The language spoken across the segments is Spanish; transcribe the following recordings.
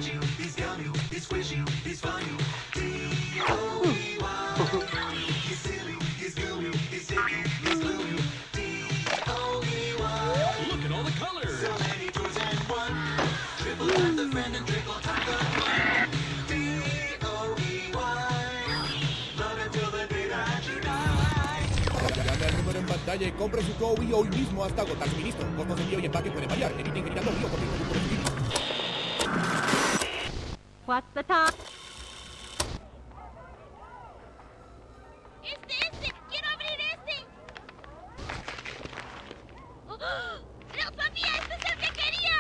Llame al número en pantalla y compre su Toby hoy mismo hasta agotar suministro. Costos de envío y empaque pueden variar. Evite ingerir al doble porque el producto es libre. What's the time? ¡Quiero abrir este! ¡Oh! ¡Lo sabía! ¡Este es el que quería!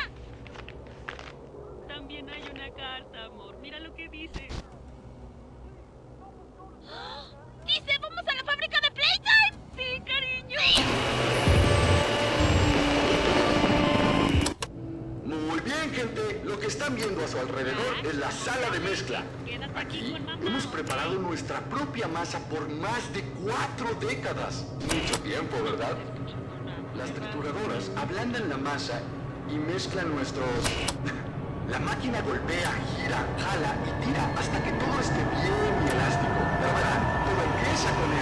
También hay una carta, amor. Mira lo que dice. ¡Dice, vamos a la fábrica de Playtime! Sí, cariño. Muy bien, gente. Lo que están viendo a su alrededor es la sala de mezcla. Quédate aquí Aquí con mamá. hemos preparado nuestra propia masa por más de 4 décadas. Mucho tiempo, ¿verdad? Las trituradoras ablandan la masa y mezclan nuestros... La máquina golpea, gira, jala y tira hasta que todo esté bien y elástico. Pero verán, todo empieza con el...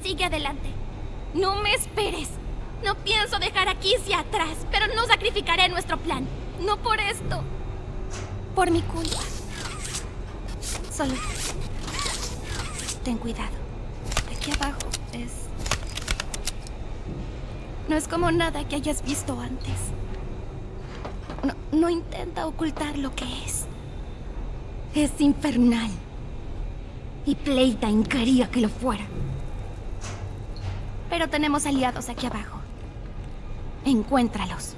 Sigue adelante. No me esperes. No pienso dejar a Kizzy atrás, pero no sacrificaré nuestro plan. No por esto. Por mi culpa. Solo... ten cuidado. Aquí abajo es... no es como nada que hayas visto antes. No intenta ocultar lo que es. Es infernal. Y Playtime quería que lo fuera. Pero tenemos aliados aquí abajo. Encuéntralos.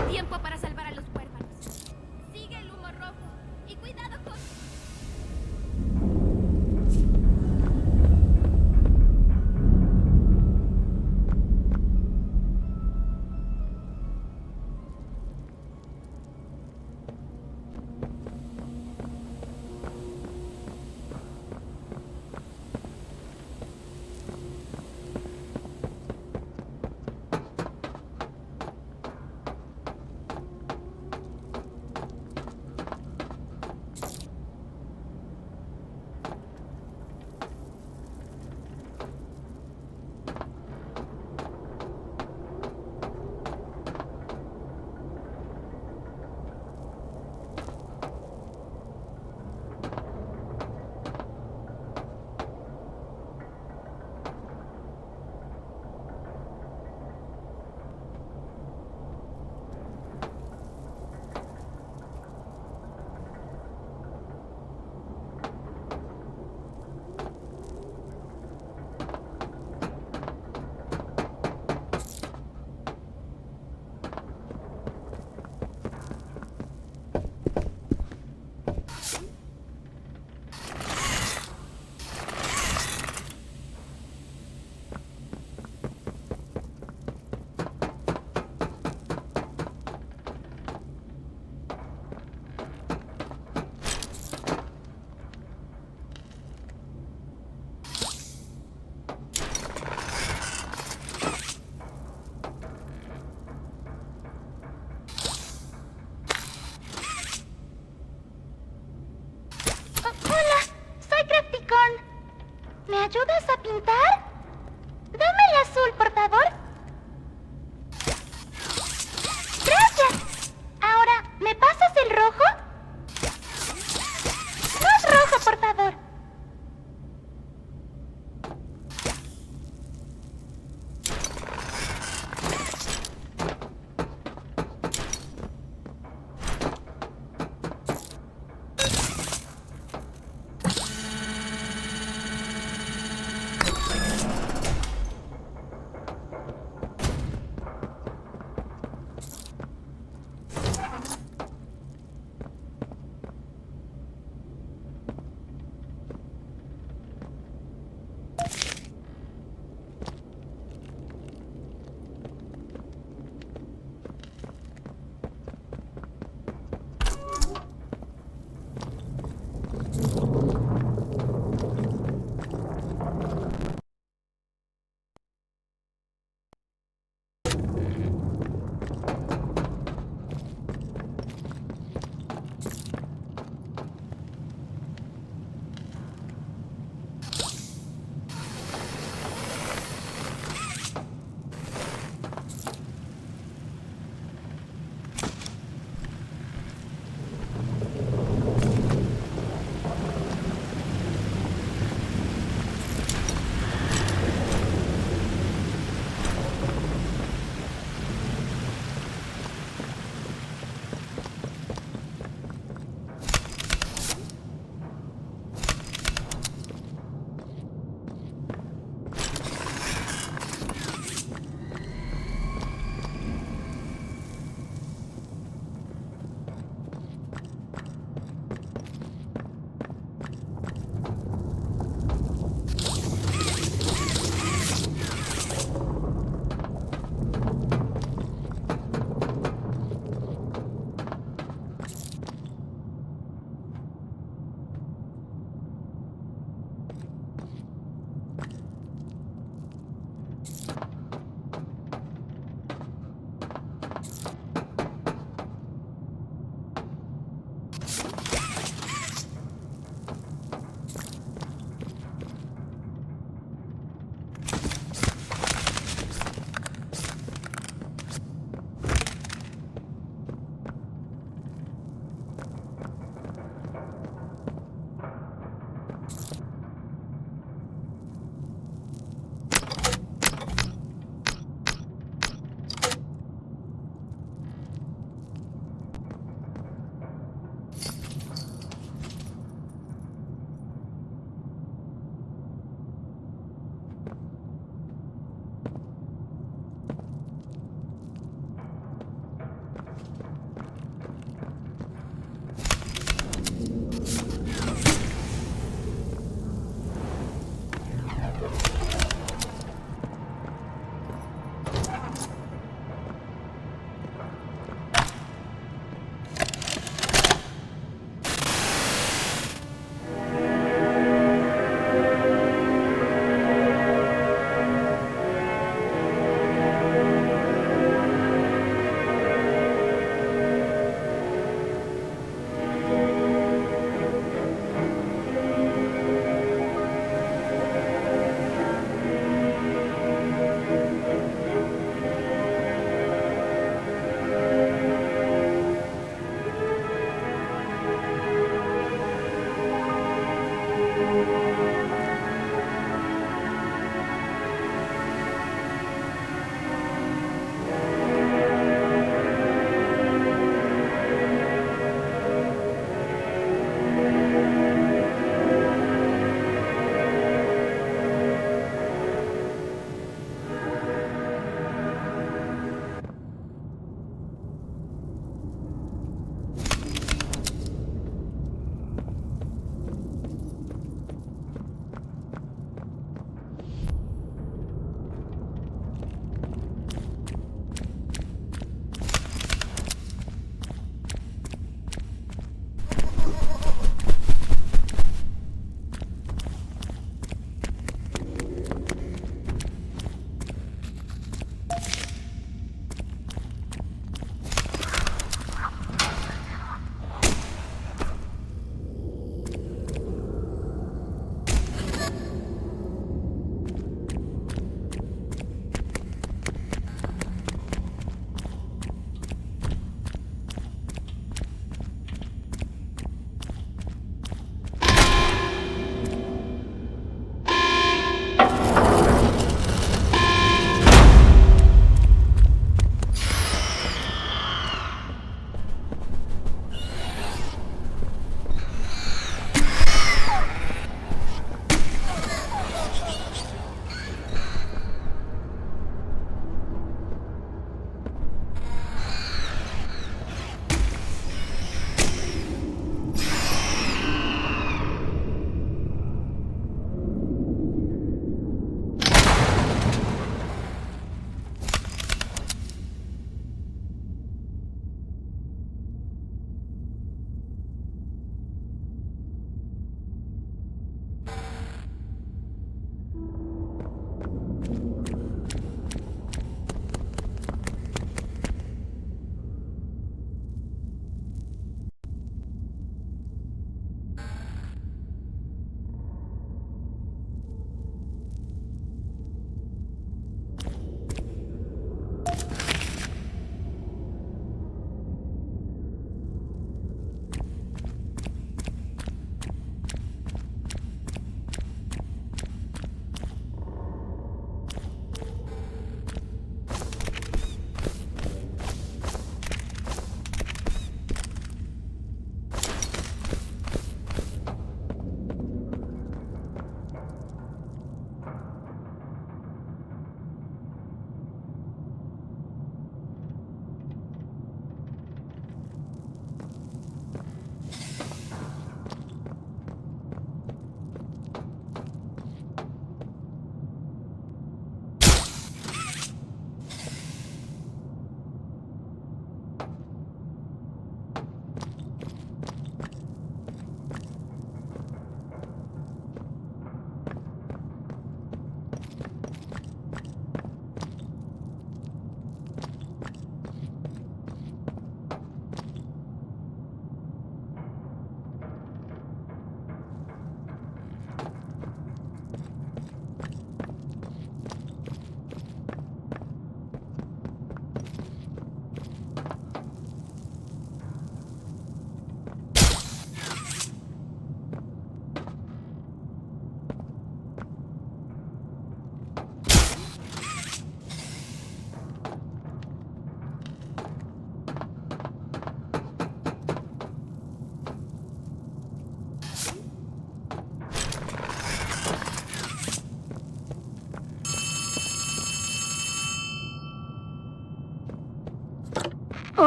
Tiempo para salvar a los huérfanos. Sigue el humo rojo. Y cuidado con... ¿Me ayudas a pintar? Dame el azul, por favor. ¡Gracias! Ahora, ¿me pasas el rojo? Más rojo, por favor.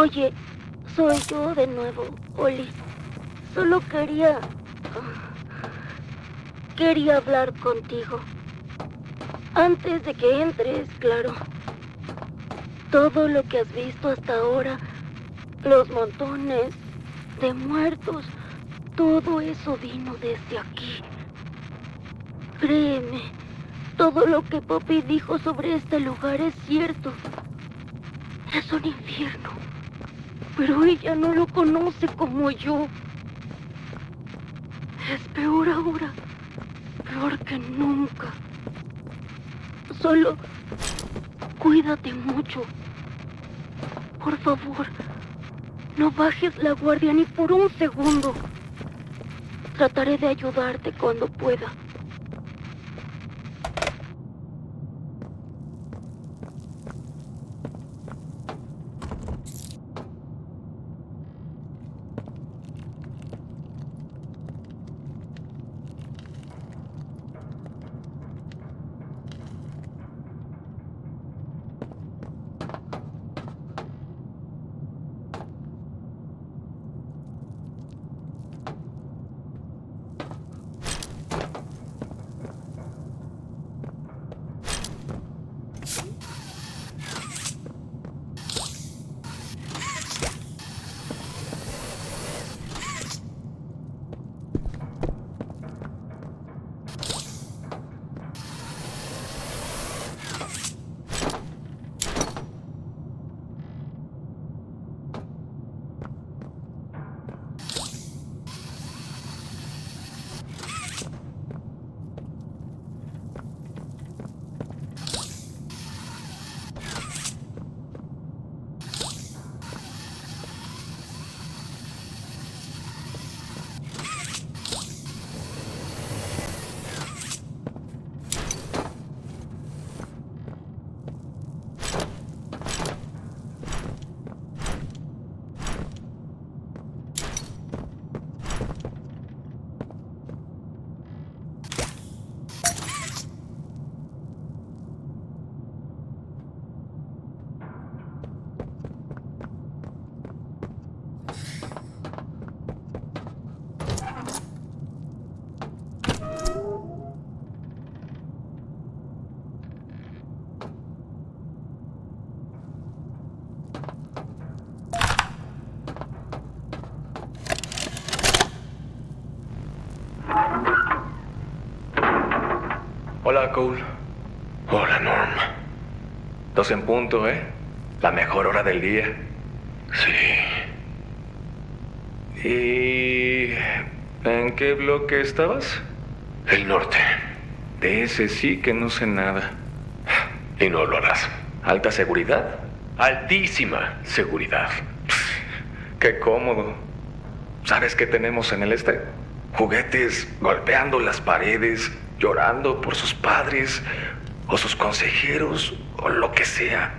Oye, soy yo de nuevo, Oli. Solo quería hablar contigo. Antes de que entres, claro. Todo lo que has visto hasta ahora, los montones de muertos, todo eso vino desde aquí. Créeme, todo lo que Poppy dijo sobre este lugar es cierto. Es un infierno, pero ella no lo conoce como yo. Es peor ahora, peor que nunca. Solo cuídate mucho. Por favor, no bajes la guardia ni por un segundo. Trataré de ayudarte cuando pueda. Hola, Cole. Hola, Norm. 2 en punto, ¿eh? La mejor hora del día. Sí. ¿Y en qué bloque estabas? El norte. De ese sí que no sé nada. Y no lo harás. ¿Alta seguridad? Altísima seguridad. Qué cómodo. ¿Sabes qué tenemos en el este? Juguetes golpeando las paredes, llorando por sus padres, o sus consejeros, o lo que sea.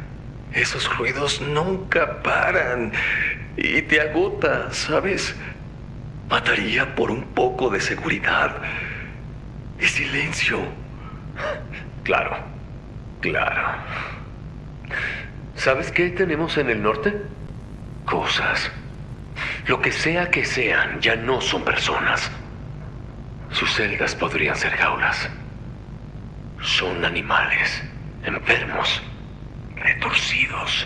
Esos ruidos nunca paran y te agota, ¿sabes? Mataría por un poco de seguridad y silencio. Claro, claro. ¿Sabes qué tenemos en el norte? Cosas. Lo que sea que sean, ya no son personas. Sus celdas podrían ser jaulas. Son animales, enfermos, retorcidos.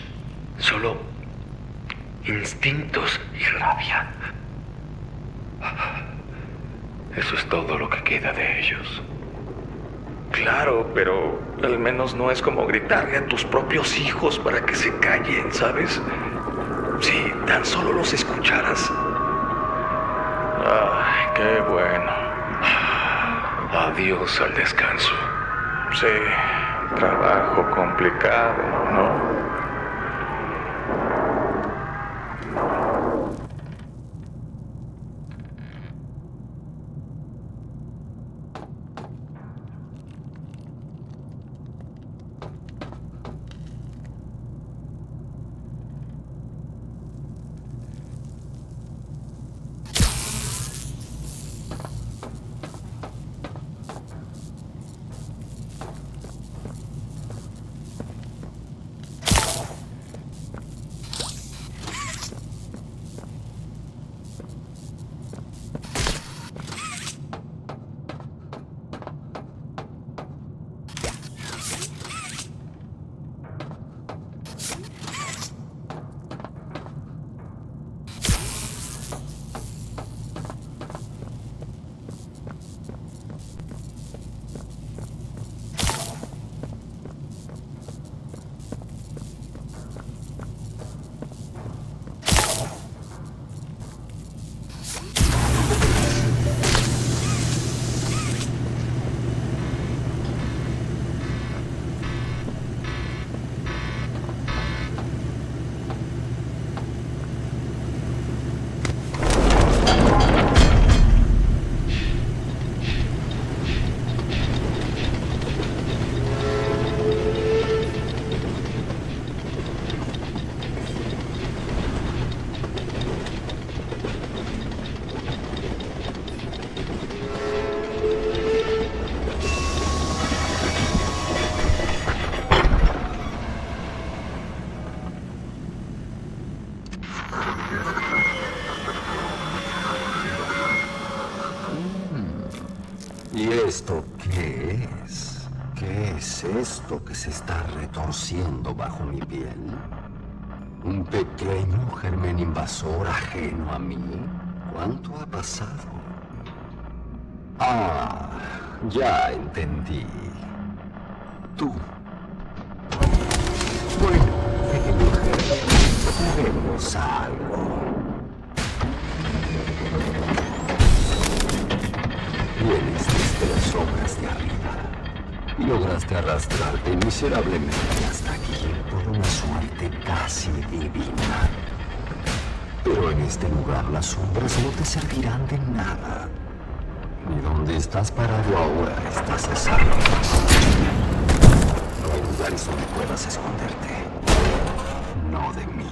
Solo instintos y rabia. Eso es todo lo que queda de ellos. Claro, pero al menos no es como gritarle a tus propios hijos para que se callen, ¿sabes? Si tan solo los escucharas. Ay, qué bueno. Adiós al descanso. Sí, trabajo complicado, ¿no? ¿Y esto qué es? ¿Qué es esto que se está retorciendo bajo mi piel? ¿Un pequeño germen invasor ajeno a mí? ¿Cuánto ha pasado? Ah, ya entendí. Tú. Bueno, pequeño germen, haremos algo. Vienes desde las sombras de arriba y lograste arrastrarte miserablemente hasta aquí por una suerte casi divina. Pero en este lugar las sombras no te servirán de nada. Ni donde estás parado ahora estás a salvo. No hay lugares donde puedas esconderte. No de mí.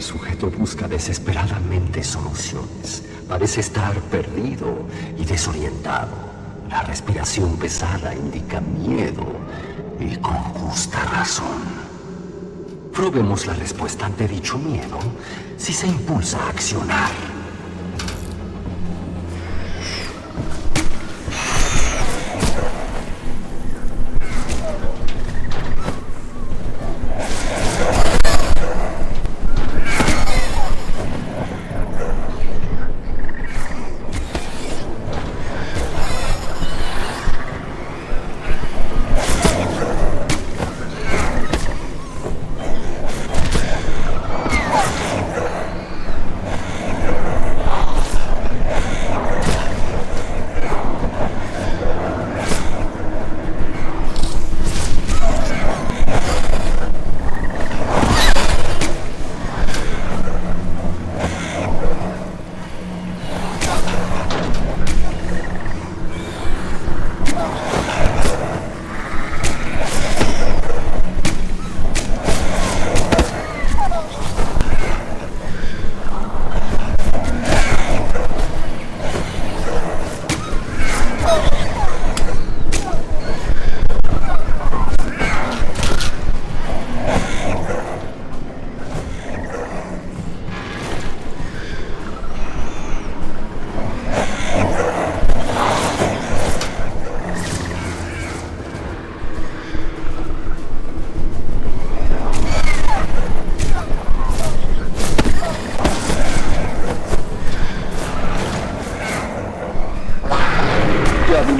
sujeto busca desesperadamente soluciones. Parece estar perdido y desorientado. La respiración pesada indica miedo, y con justa razón. Probemos la respuesta ante dicho miedo si se impulsa a accionar.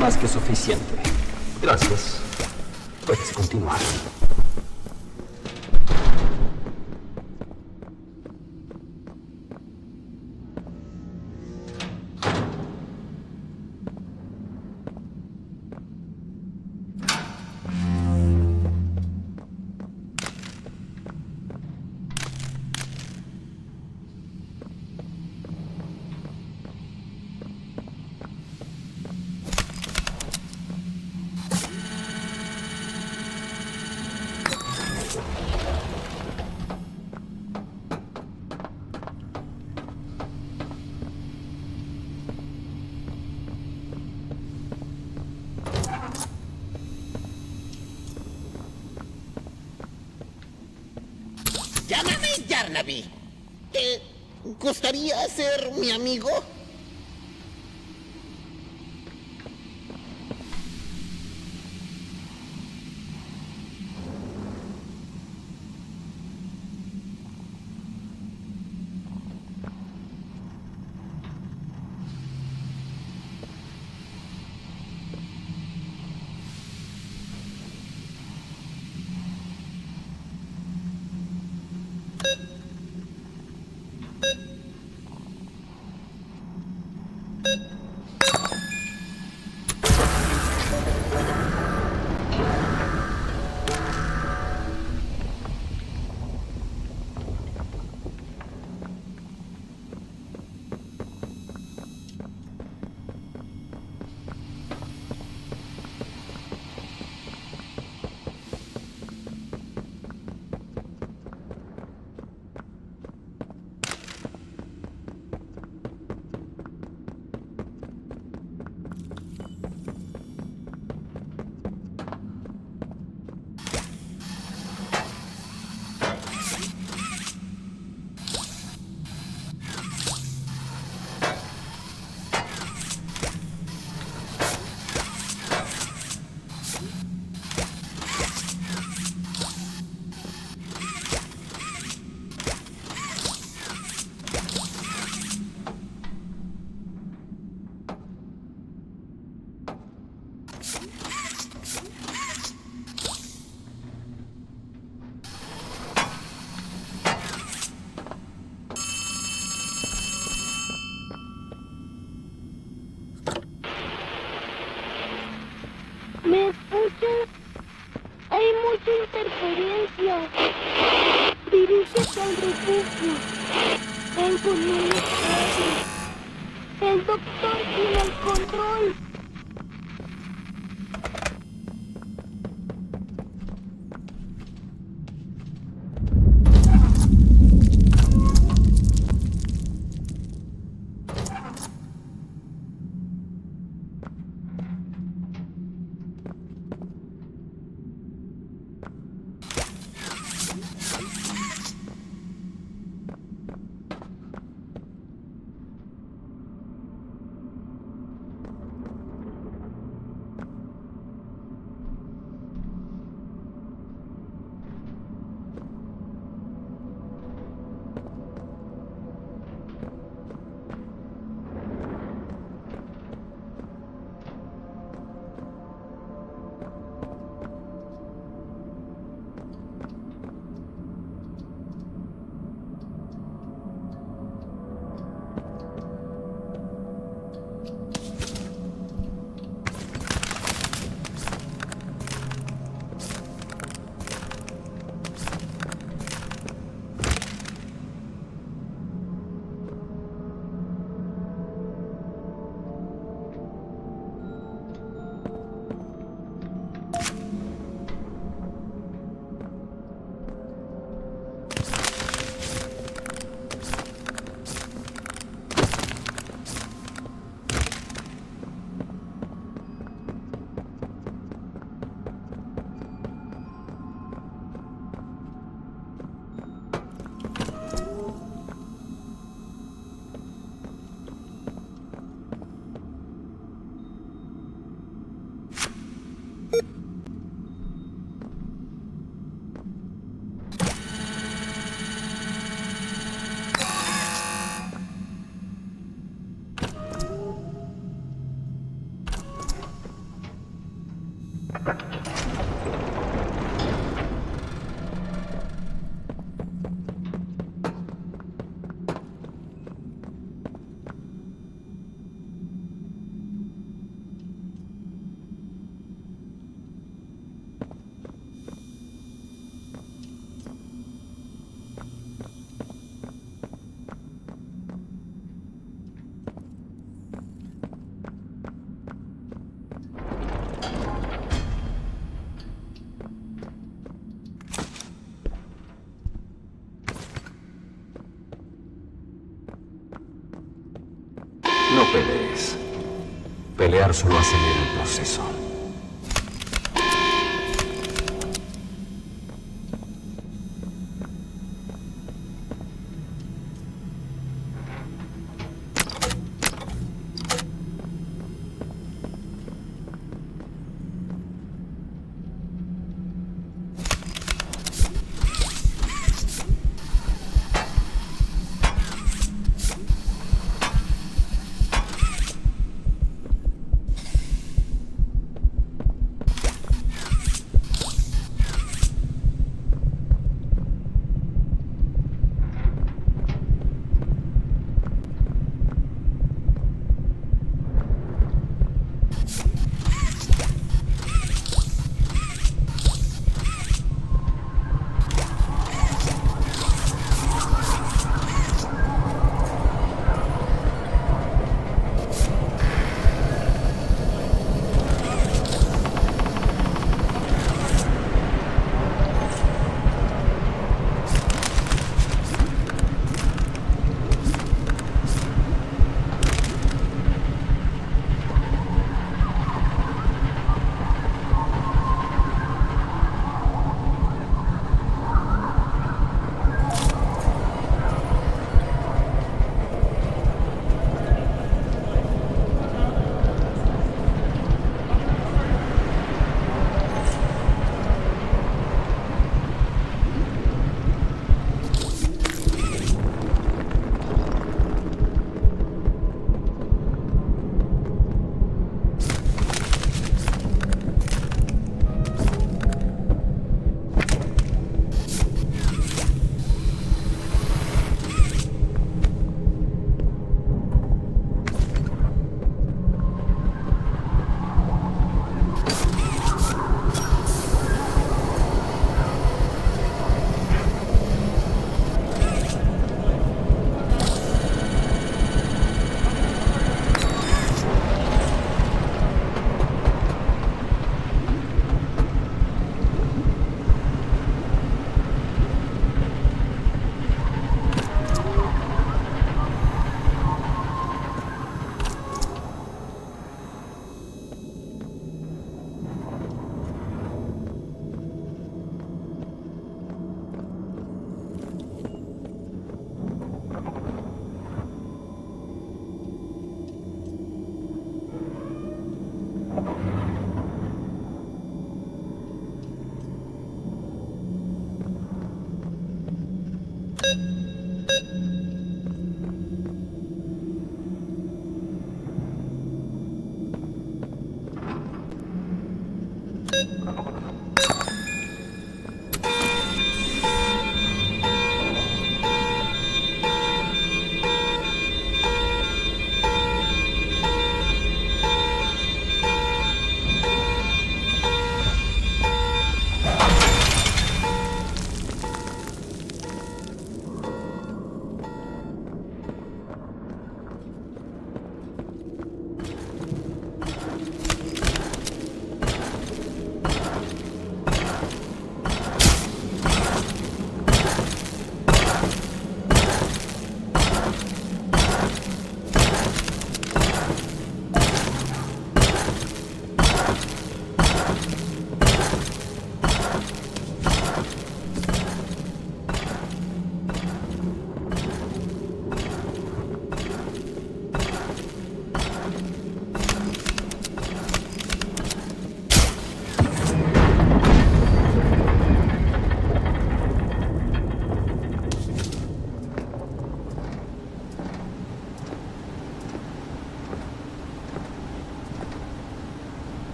Más que suficiente. Gracias. Puedes continuar. Llámame Yarnaby. ¿Te gustaría ser mi amigo? ¿Me escuchas? Hay mucha interferencia. Dirígete al refugio. Tengo un espacio. El doctor tiene el control. No pelees. Pelear solo acelera el proceso.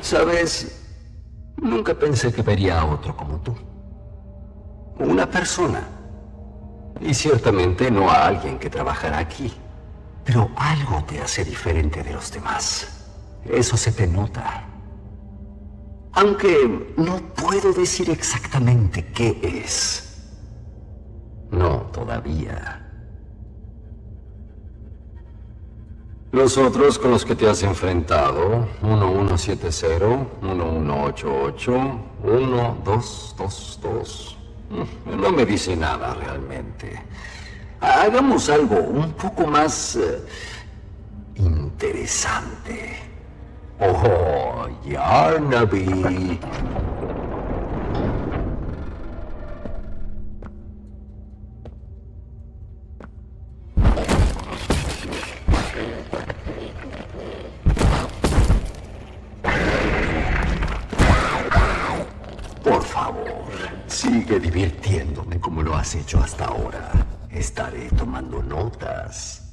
Sabes, nunca pensé que vería a otro como tú. Una persona. Y ciertamente no a alguien que trabajará aquí. Pero algo te hace diferente de los demás. Eso se te nota. Aunque no puedo decir exactamente qué es. No, todavía. Los otros con los que te has enfrentado, 1170, 1188, 1222, no me dice nada realmente. Hagamos algo un poco más interesante. Oh, Yarnaby. Por favor, sigue divirtiéndome como lo has hecho hasta ahora. Estaré tomando notas.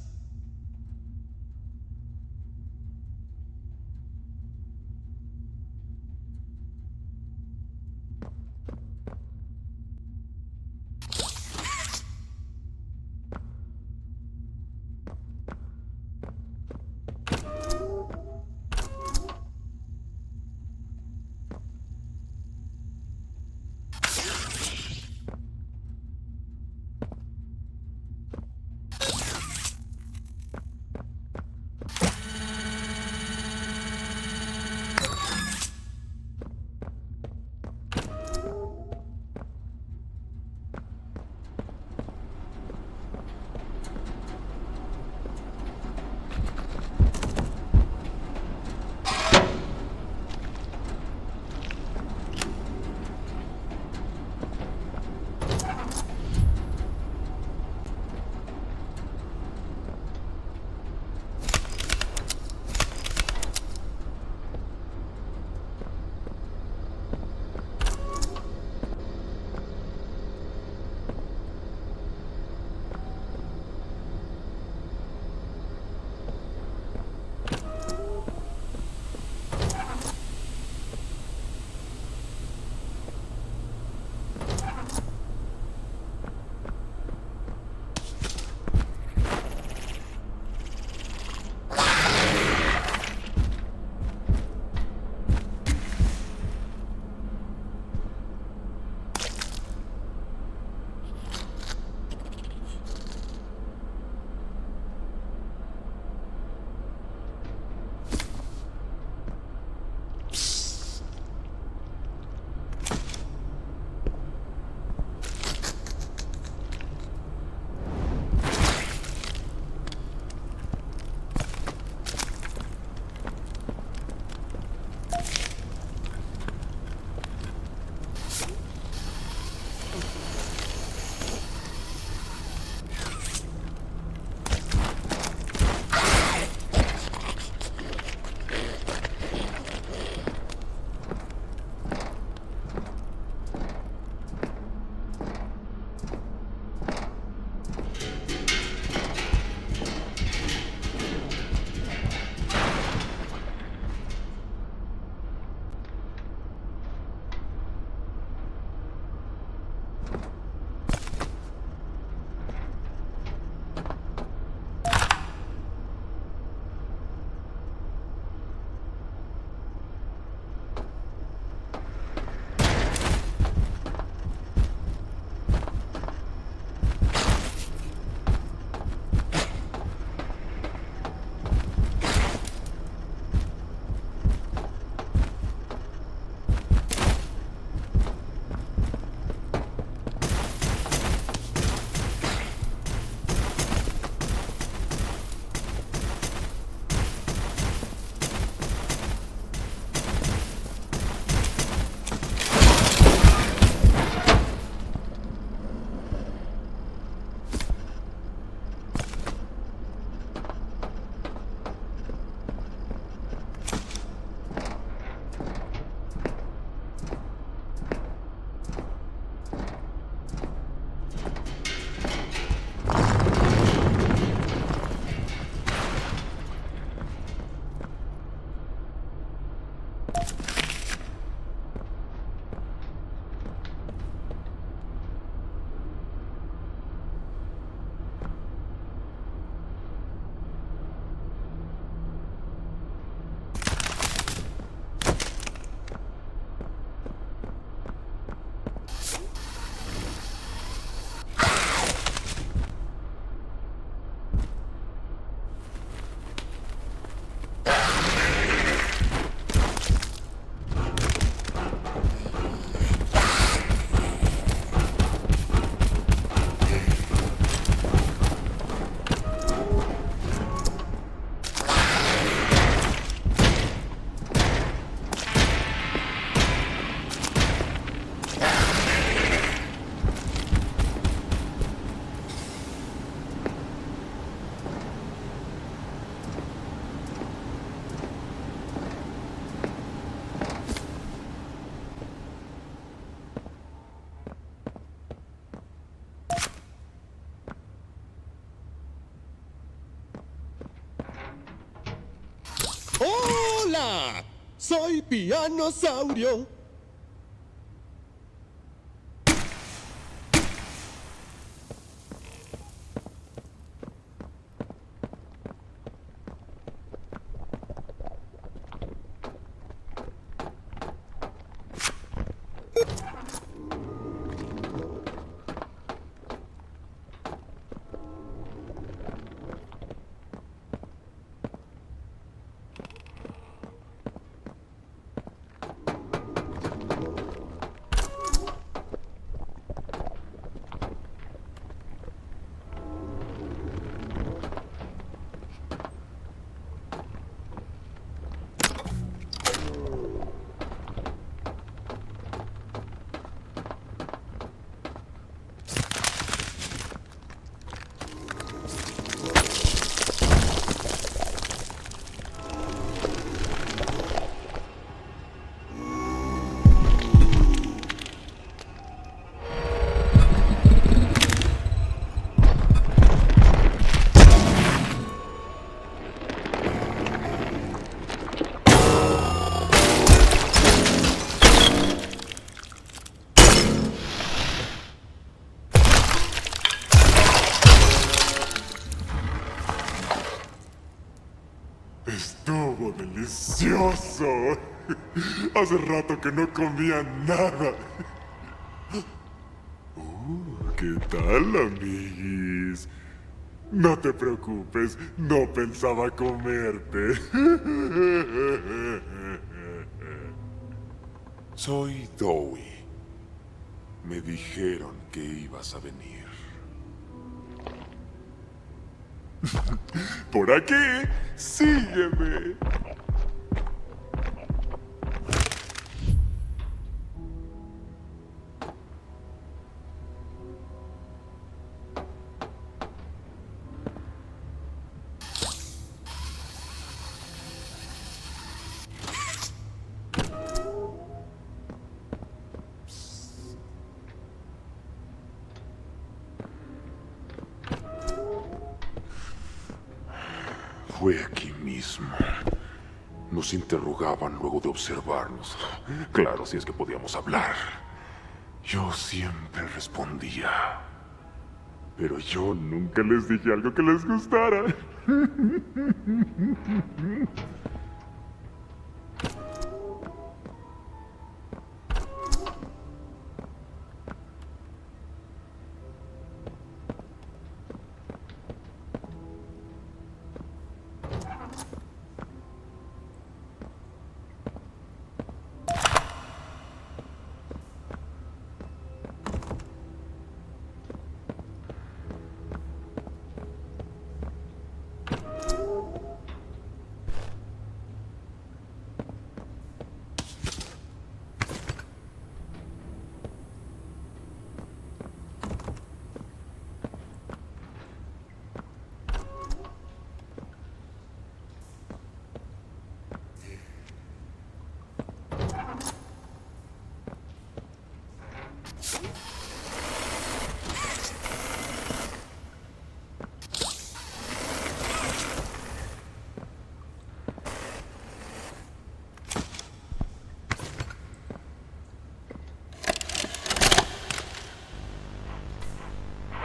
¡Hola! Soy Pianosaurio. Estuvo delicioso. Hace rato que no comía nada. ¿Qué tal, amiguis? No te preocupes, no pensaba comerte. Soy Dewey. Me dijeron que ibas a venir. Por aquí, sígueme. Fue aquí mismo. Nos interrogaban luego de observarnos. Claro, si es que podíamos hablar. Yo siempre respondía. Pero yo nunca les dije algo que les gustara.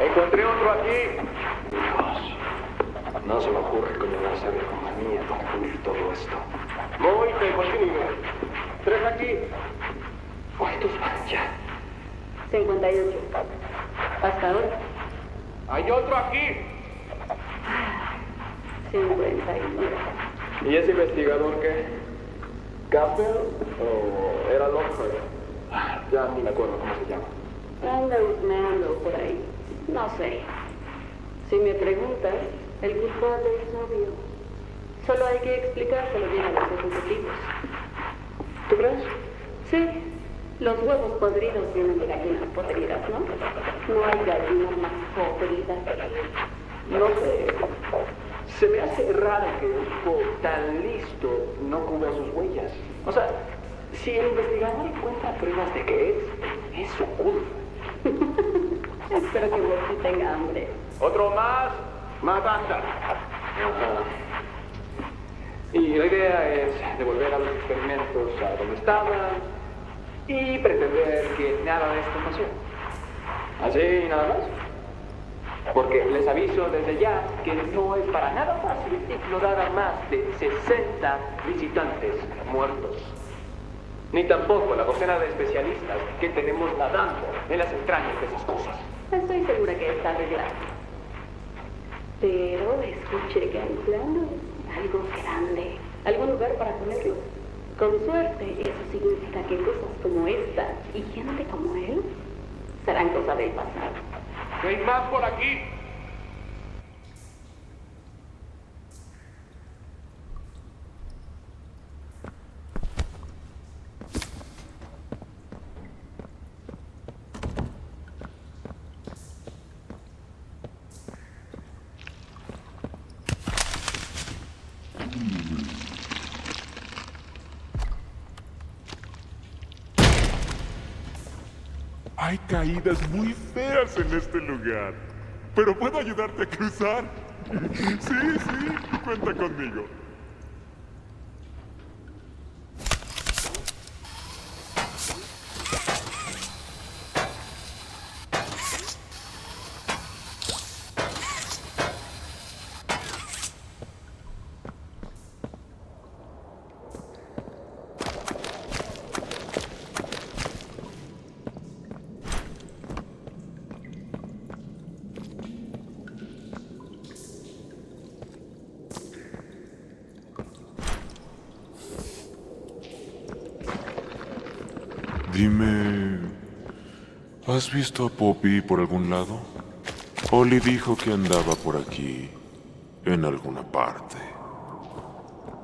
Encontré otro aquí. Dios, no se me ocurre que me hacer de compañía para cubrir todo esto. Voy, te continúo. 3 aquí. ¿Cuántos van ya? 58. Hasta ahora. Hay otro aquí. 59. ¿Y ese investigador qué? ¿Campbell o era Lockhart? Ya ni me acuerdo cómo se llama. Anda husmeando por ahí. No sé. Si me preguntas, el culpable es obvio. Solo hay que explicárselo bien a los ejecutivos. ¿Tú crees? Sí. Los huevos podridos vienen de gallinas podridas, ¿no? No hay gallina más podrida que... No sé. Se me hace raro que un tipo tan listo no cubra sus huellas. O sea, si el investigador encuentra pruebas de que es su culpa. Espero que Wolfie tenga hambre. ¿Otro más? Más basta. Y la idea es devolver a los experimentos a donde estaban y pretender que nada de esto pasó. ¿Así nada más? Porque les aviso desde ya que no es para nada fácil ignorar a más de 60 visitantes muertos. Ni tampoco la docena de especialistas que tenemos nadando en las entrañas de esas cosas. Estoy segura que está arreglado. Pero escuché que hay planos, algo grande, algún lugar para ponerlo. Con suerte, eso significa que cosas como esta y gente como él serán cosas del pasado. ¿Hay más por aquí? Hay caídas muy feas en este lugar. Pero puedo ayudarte a cruzar. Sí, cuenta conmigo. Dime, ¿has visto a Poppy por algún lado? Holly dijo que andaba por aquí, en alguna parte.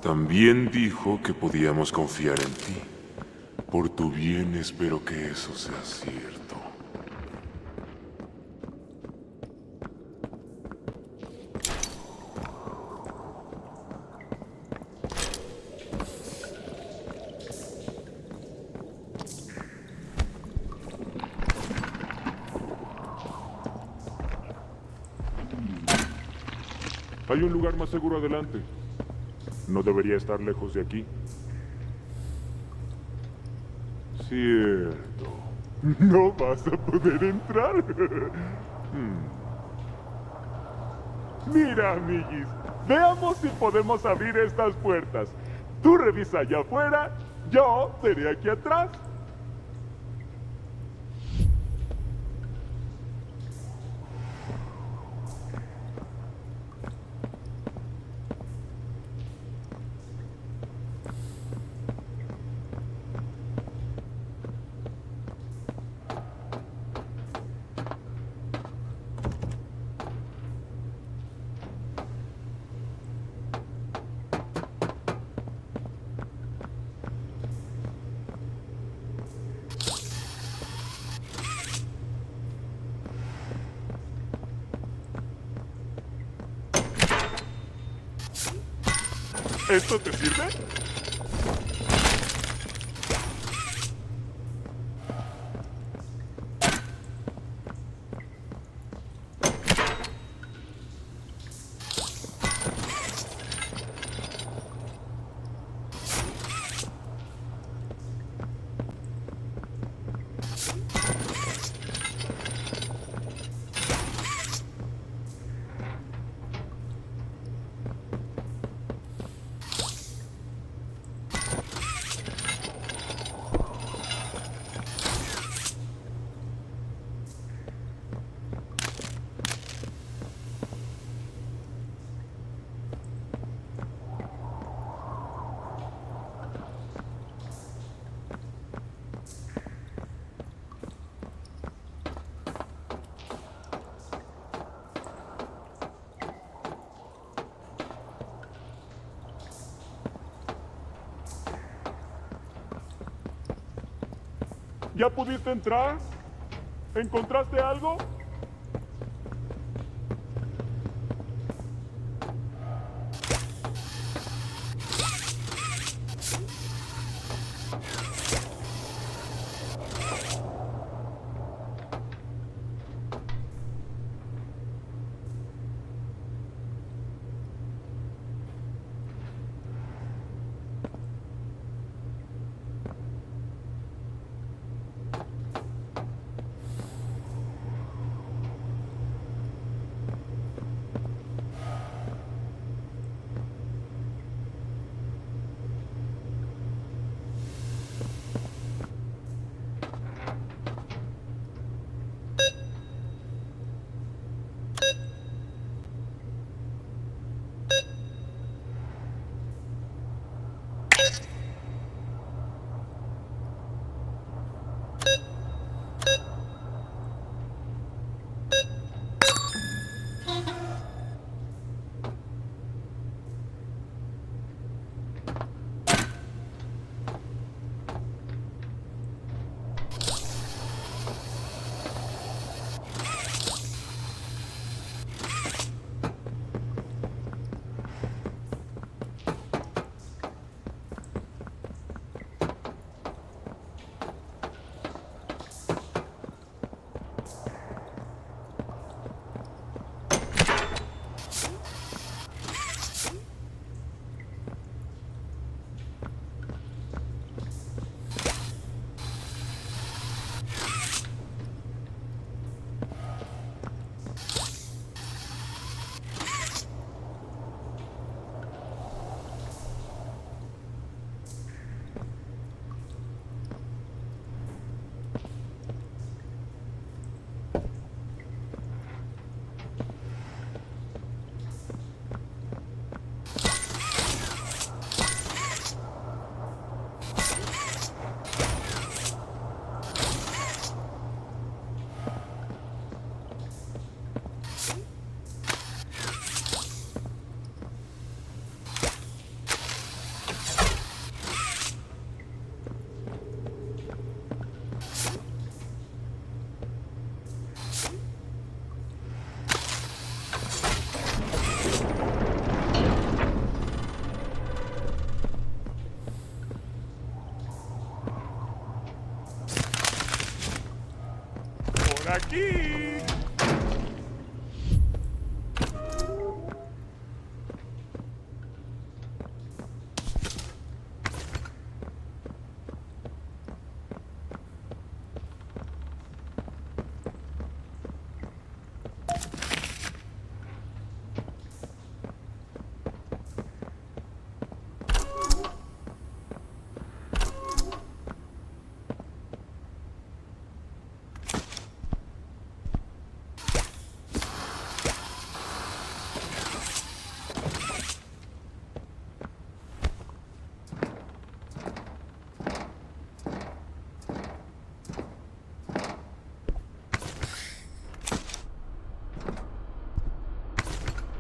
También dijo que podíamos confiar en ti. Por tu bien espero que eso sea cierto. Hay un lugar más seguro adelante. No debería estar lejos de aquí. Cierto. No vas a poder entrar. Mira, amiguis. Veamos si podemos abrir estas puertas. Tú revisa allá afuera, yo seré aquí atrás. ¿Esto te sirve? ¿Ya pudiste entrar? ¿Encontraste algo?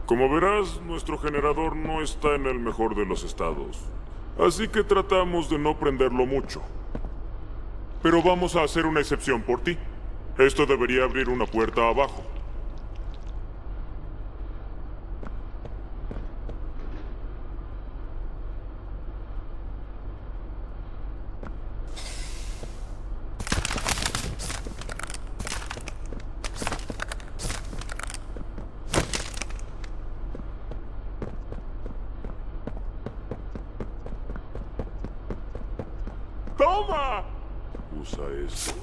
Como verás, nuestro generador no está en el mejor de los estados. Así que tratamos de no prenderlo mucho. Pero vamos a hacer una excepción por ti. Esto debería abrir una puerta abajo. ¡Toma! Usa esto.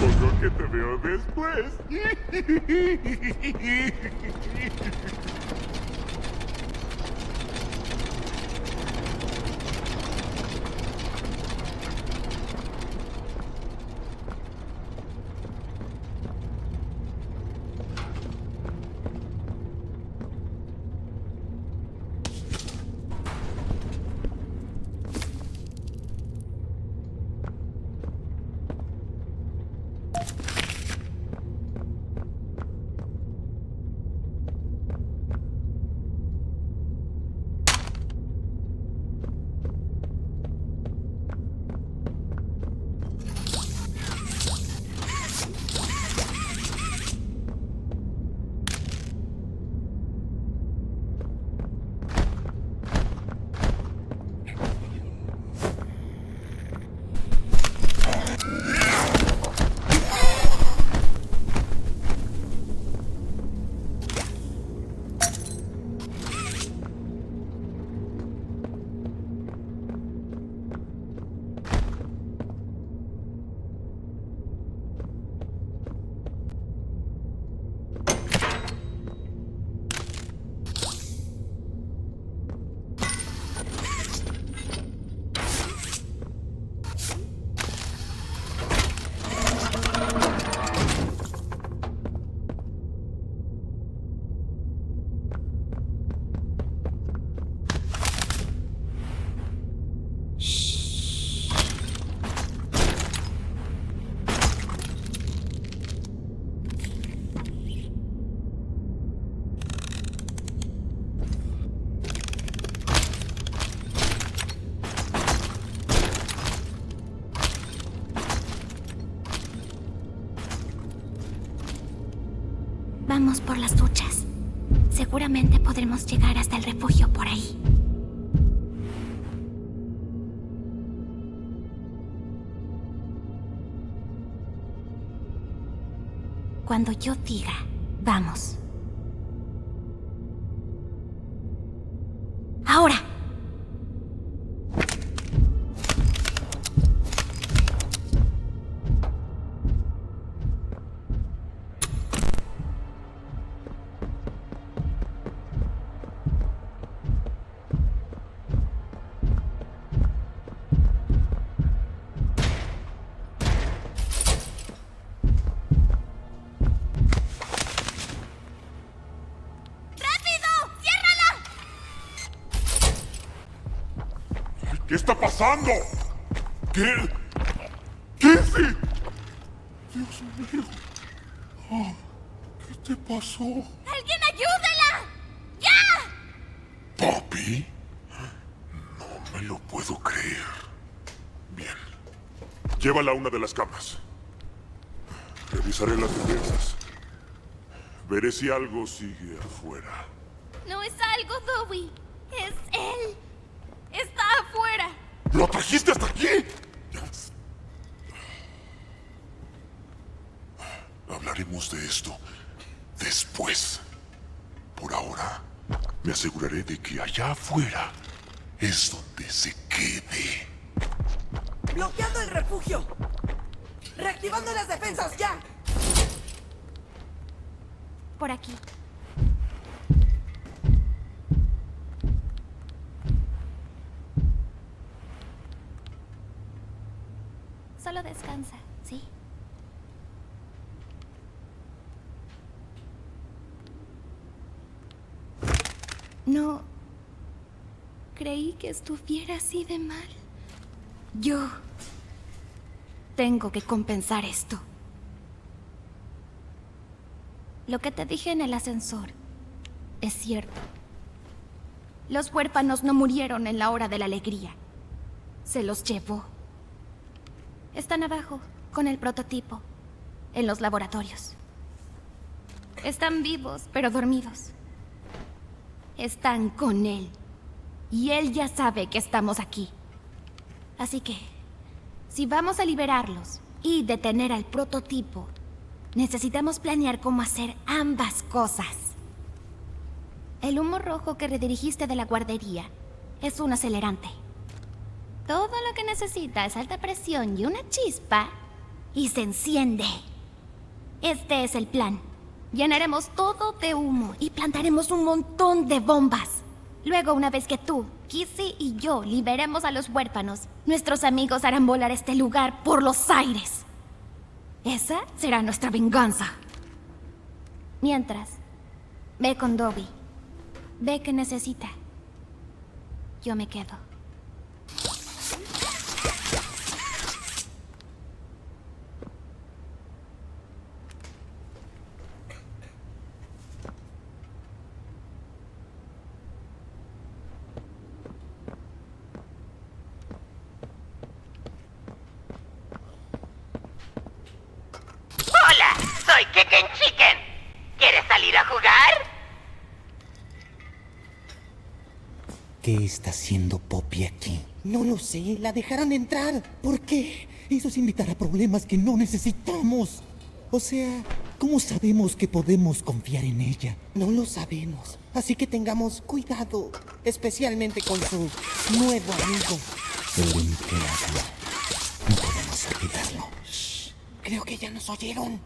Supongo que te veo después. Vamos por las duchas. Seguramente podremos llegar hasta el refugio por ahí. Cuando yo diga, vamos. Ahora. ¿Qué está pasando? ¿Qué? ¿Qué? Dios mío. Oh, ¿qué te pasó? ¡Alguien ayúdela! ¡Ya! ¿Poppy? No me lo puedo creer. Bien. Llévala a una de las camas. Revisaré las defensas. Veré si algo sigue afuera. No es algo, Dewey. Es él. Está afuera. ¿Lo trajiste hasta aquí? Hablaremos de esto después. Por ahora, me aseguraré de que allá afuera es donde se quede. ¡Bloqueando el refugio! ¡Reactivando las defensas, ya! Por aquí. Solo descansa, ¿sí? No creí que estuviera así de mal. Yo tengo que compensar esto. Lo que te dije en el ascensor es cierto. Los huérfanos no murieron en la hora de la alegría. Se los llevó. Están abajo, con el prototipo, en los laboratorios. Están vivos, pero dormidos. Están con él. Y él ya sabe que estamos aquí. Así que, si vamos a liberarlos y detener al prototipo, necesitamos planear cómo hacer ambas cosas. El humo rojo que redirigiste de la guardería es un acelerante. Todo lo que necesita es alta presión y una chispa y se enciende. Este es el plan. Llenaremos todo de humo y plantaremos un montón de bombas. Luego, una vez que tú, Kissy y yo liberemos a los huérfanos, nuestros amigos harán volar este lugar por los aires. Esa será nuestra venganza. Mientras, ve con Dobby. Ve que necesita. Yo me quedo. Hola, soy Keken Chicken. ¿Quieres salir a jugar? ¿Qué está haciendo Poppy aquí? No lo sé, la dejaron entrar. ¿Por qué? Eso es invitar a problemas que no necesitamos. O sea, ¿cómo sabemos que podemos confiar en ella? No lo sabemos. Así que tengamos cuidado, especialmente con su nuevo amigo. El empleado. No podemos olvidarlo. Shh, creo que ya nos oyeron.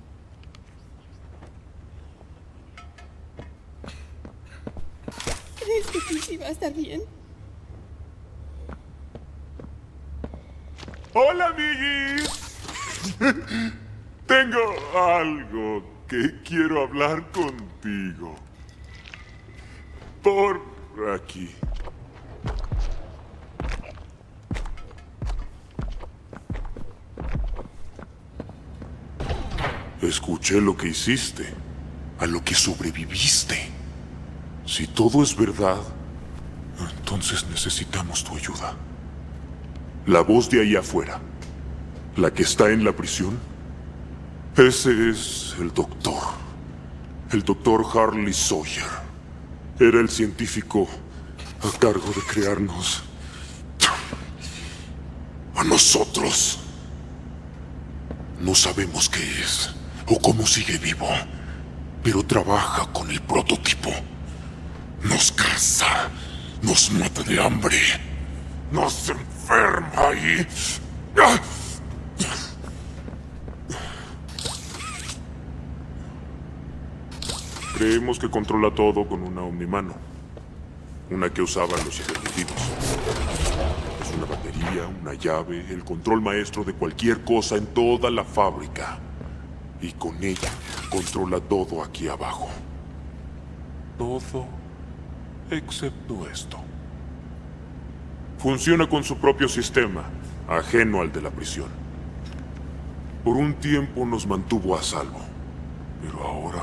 ¿Crees que Kissy va a estar bien? ¡Hola, amiguis! Tengo algo que quiero hablar contigo. Por aquí. Escuché lo que hiciste, a lo que sobreviviste. Si todo es verdad, entonces necesitamos tu ayuda. La voz de ahí afuera, la que está en la prisión, ese es el doctor Harley Sawyer. Era el científico a cargo de crearnos a nosotros. No sabemos qué es, o cómo sigue vivo, pero trabaja con el prototipo. Nos caza, nos mata de hambre, nos enferma y... ¡Ah! Creemos que controla todo con una omnimano. Una que usaban los ejecutivos. Es una batería, una llave, el control maestro de cualquier cosa en toda la fábrica. Y con ella controla todo aquí abajo. Todo excepto esto. Funciona con su propio sistema, ajeno al de la prisión. Por un tiempo nos mantuvo a salvo, pero ahora...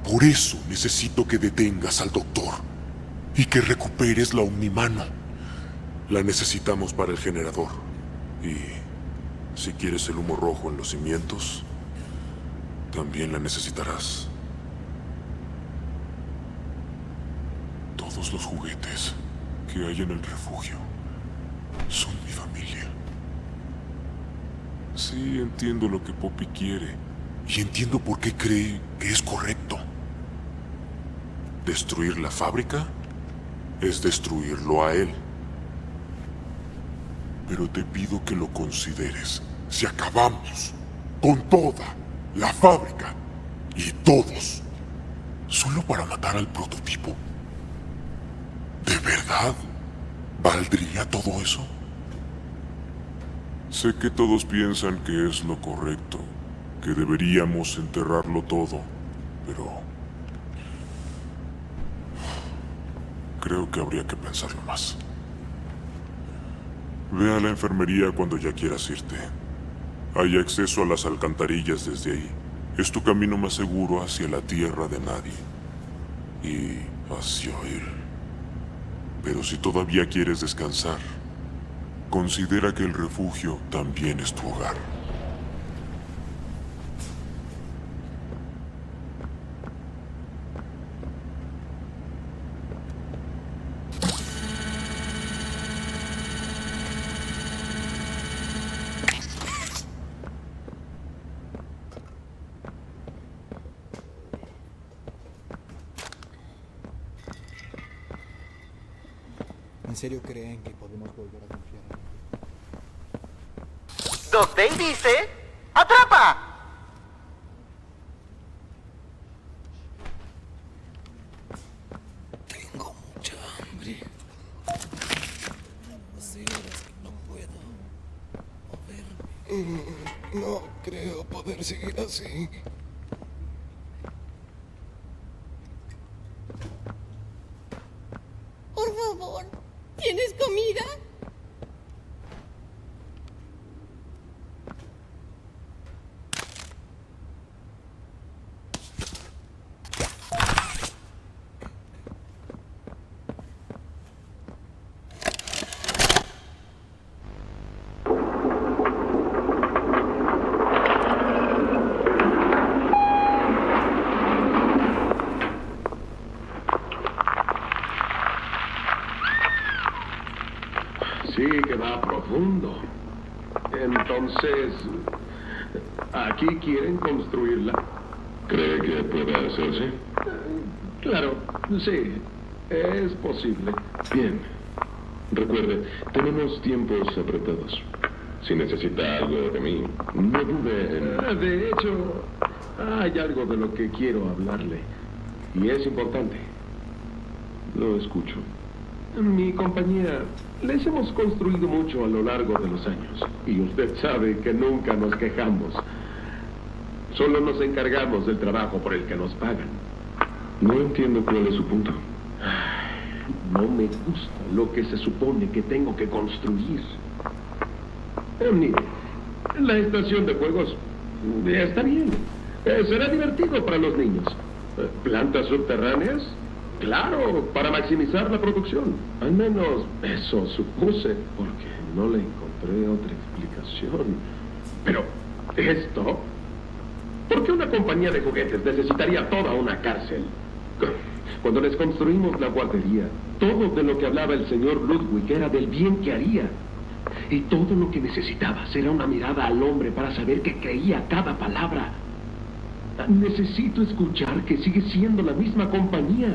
Por eso necesito que detengas al doctor y que recuperes la omnimano. La necesitamos para el generador. Y si quieres el humo rojo en los cimientos, también la necesitarás. Todos los juguetes que hay en el refugio son mi familia. Sí, entiendo lo que Poppy quiere y entiendo por qué cree que es correcto. Destruir la fábrica es destruirlo a él. Pero te pido que lo consideres si acabamos con toda la fábrica y todos, solo para matar al prototipo. ¿De verdad valdría todo eso? Sé que todos piensan que es lo correcto, que deberíamos enterrarlo todo, pero... creo que habría que pensarlo más. Ve a la enfermería cuando ya quieras irte. Hay acceso a las alcantarillas desde ahí. Es tu camino más seguro hacia la tierra de nadie. Y hacia él. Pero si todavía quieres descansar, considera que el refugio también es tu hogar. ¿En serio creen que podemos volver a confiar en él? Doc Day dice... ¡Atrapa! Tengo mucha hambre. Hace horas que no puedo moverme. No creo poder seguir así. Por favor, ¿tienes comida? Sí, que va profundo. Entonces, ¿aquí quieren construirla? ¿Cree que puede hacerse? Claro, sí, es posible. Bien. Recuerde, tenemos tiempos apretados. Si necesita algo de mí, no dude en... De hecho, hay algo de lo que quiero hablarle. Y es importante. Lo escucho. Mi compañía, les hemos construido mucho a lo largo de los años. Y usted sabe que nunca nos quejamos. Solo nos encargamos del trabajo por el que nos pagan. No entiendo cuál es su punto. No me gusta lo que se supone que tengo que construir. Mire, la estación de juegos está bien. Será divertido para los niños. ¿Plantas subterráneas? Claro, para maximizar la producción. Al menos eso supuse, porque no le encontré otra explicación. Pero, ¿esto? ¿Por qué una compañía de juguetes necesitaría toda una cárcel? Cuando les construimos la guardería, todo de lo que hablaba el señor Ludwig era del bien que haría. Y todo lo que necesitabas era una mirada al hombre para saber que creía cada palabra. Necesito escuchar que sigue siendo la misma compañía.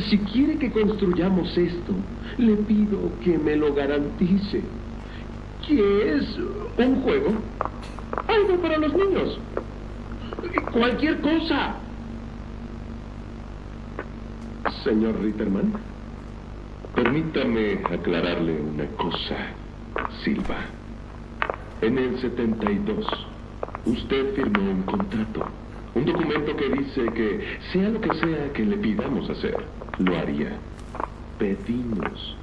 Si quiere que construyamos esto, le pido que me lo garantice. ¿Qué es un juego? Algo para los niños. Cualquier cosa. Señor Ritterman, permítame aclararle una cosa, Silva. En el 72, usted firmó un contrato. Un documento que dice que sea lo que sea que le pidamos hacer, lo haría. Pedimos.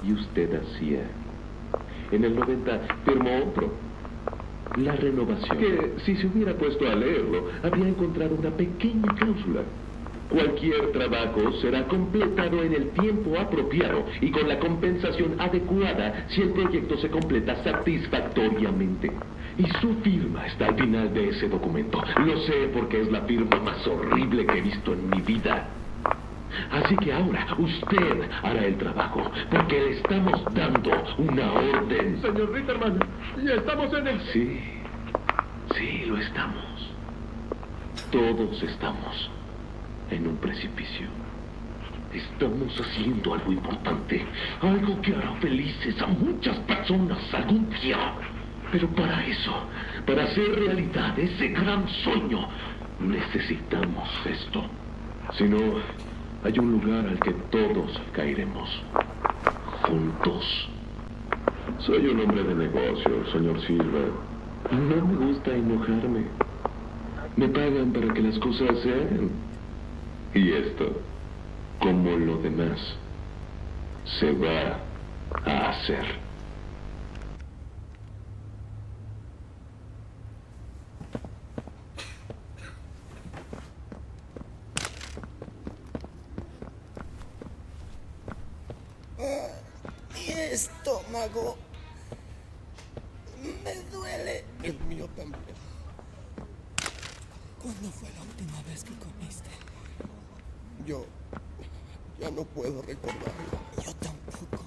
Y usted hacía. En el 90 firmó otro. La renovación. Que si se hubiera puesto a leerlo, habría encontrado una pequeña cláusula. Cualquier trabajo será completado en el tiempo apropiado y con la compensación adecuada si el proyecto se completa satisfactoriamente. Y su firma está al final de ese documento. Lo sé porque es la firma más horrible que he visto en mi vida. Así que ahora usted hará el trabajo, porque le estamos dando una orden. Señor Ritterman, ya estamos en el... Sí, lo estamos. Todos estamos en un precipicio. Estamos haciendo algo importante, algo que hará felices a muchas personas algún día. Pero para eso, para hacer realidad ese gran sueño, necesitamos esto. Si no, hay un lugar al que todos caeremos. Juntos. Soy un hombre de negocios, señor Silva. No me gusta enojarme. Me pagan para que las cosas se hagan. Y esto, como lo demás, se va a hacer. Mi estómago me duele. El mío también. ¿Cuándo fue la última vez que comiste? Yo ya no puedo recordarlo. Yo tampoco.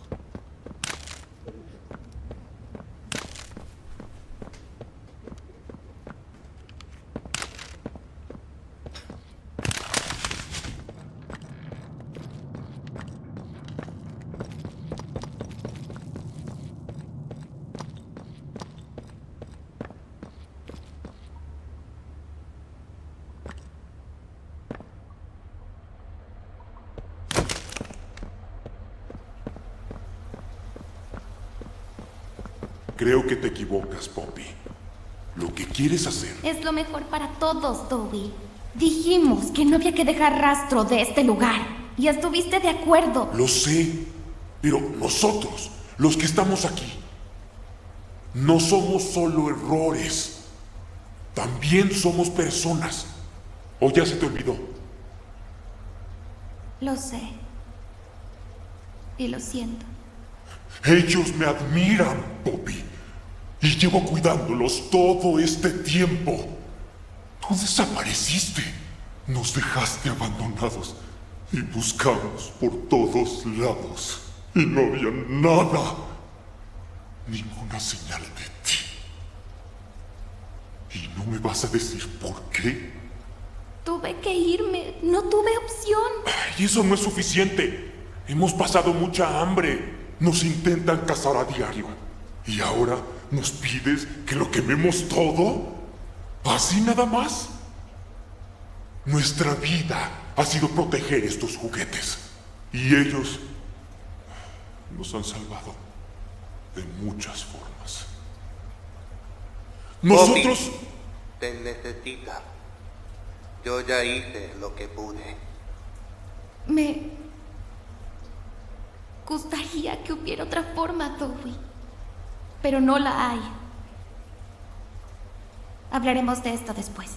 Creo que te equivocas, Poppy. Lo que quieres hacer... Es lo mejor para todos, Dewey. Dijimos que no había que dejar rastro de este lugar. Y estuviste de acuerdo. Lo sé, pero nosotros, los que estamos aquí, no somos solo errores. También somos personas. ¿O ya se te olvidó? Lo sé. Y lo siento. Ellos me admiran, Poppy. Y llevo cuidándolos todo este tiempo. Tú desapareciste. Nos dejaste abandonados. Y buscamos por todos lados. Y no había nada. Ninguna señal de ti. ¿Y no me vas a decir por qué? Tuve que irme. No tuve opción. Y eso no es suficiente. Hemos pasado mucha hambre. Nos intentan cazar a diario. ¿Y ahora nos pides que lo quememos todo? ¿Así nada más? Nuestra vida ha sido proteger estos juguetes. Y ellos nos han salvado de muchas formas. Nosotros... Poppy, te necesita. Yo ya hice lo que pude. Me gustaría que hubiera otra forma, Dewey. Pero no la hay. Hablaremos de esto después.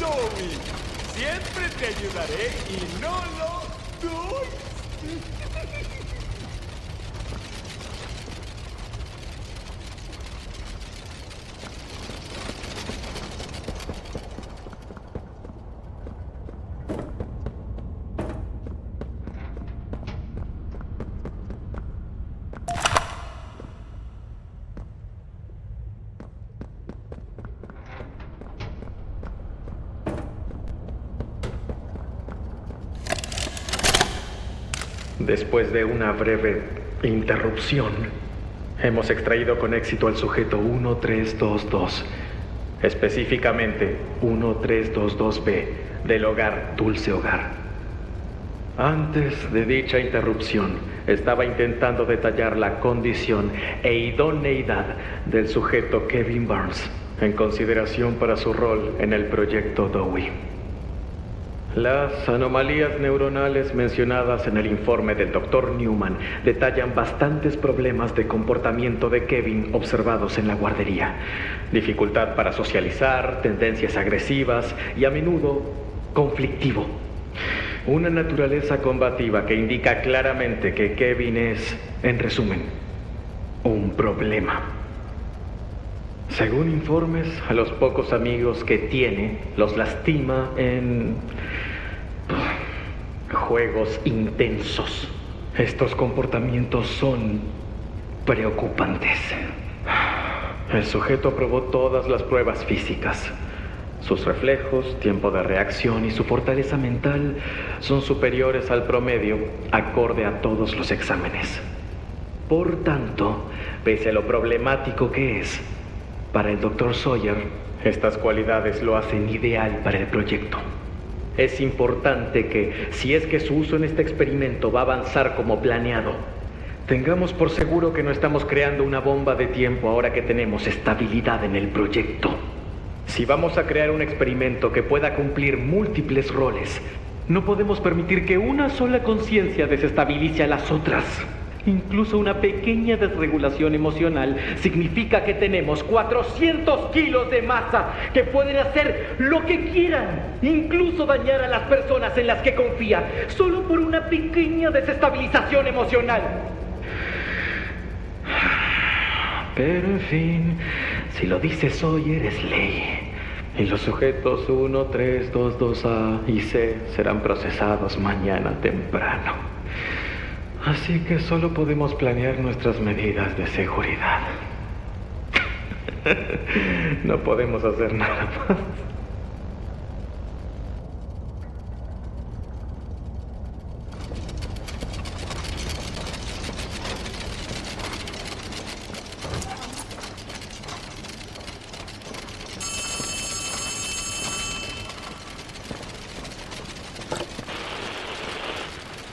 Toby. Siempre te ayudaré y no lo doy. Después de una breve interrupción, hemos extraído con éxito al sujeto 1322, específicamente 1322B, del hogar Dulce Hogar. Antes de dicha interrupción, estaba intentando detallar la condición e idoneidad del sujeto Kevin Burns, en consideración para su rol en el proyecto Dewey. Las anomalías neuronales mencionadas en el informe del Dr. Newman detallan bastantes problemas de comportamiento de Kevin observados en la guardería. Dificultad para socializar, tendencias agresivas y a menudo conflictivo. Una naturaleza combativa que indica claramente que Kevin es, en resumen, un problema. Según informes, a los pocos amigos que tiene los lastima en juegos intensos. Estos comportamientos son preocupantes. El sujeto aprobó todas las pruebas físicas. Sus reflejos, tiempo de reacción y su fortaleza mental son superiores al promedio, acorde a todos los exámenes. Por tanto, pese a lo problemático que es, para el Dr. Sawyer, estas cualidades lo hacen ideal para el proyecto. Es importante que, si es que su uso en este experimento va a avanzar como planeado, tengamos por seguro que no estamos creando una bomba de tiempo ahora que tenemos estabilidad en el proyecto. Si vamos a crear un experimento que pueda cumplir múltiples roles, no podemos permitir que una sola conciencia desestabilice a las otras. Incluso una pequeña desregulación emocional significa que tenemos 400 kilos de masa que pueden hacer lo que quieran, incluso dañar a las personas en las que confía, solo por una pequeña desestabilización emocional. Pero en fin, si lo dice Sawyer es ley. Y los sujetos 1322A y C serán procesados mañana temprano. Así que solo podemos planear nuestras medidas de seguridad. No podemos hacer nada más.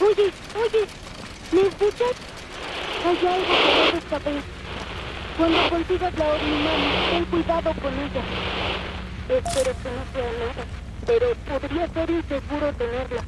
Oye, ¿me escuchas? Hay algo que debes saber. Cuando consigas la Omnimana, ten cuidado con ella. Espero que no sea nada, pero podría ser inseguro tenerla.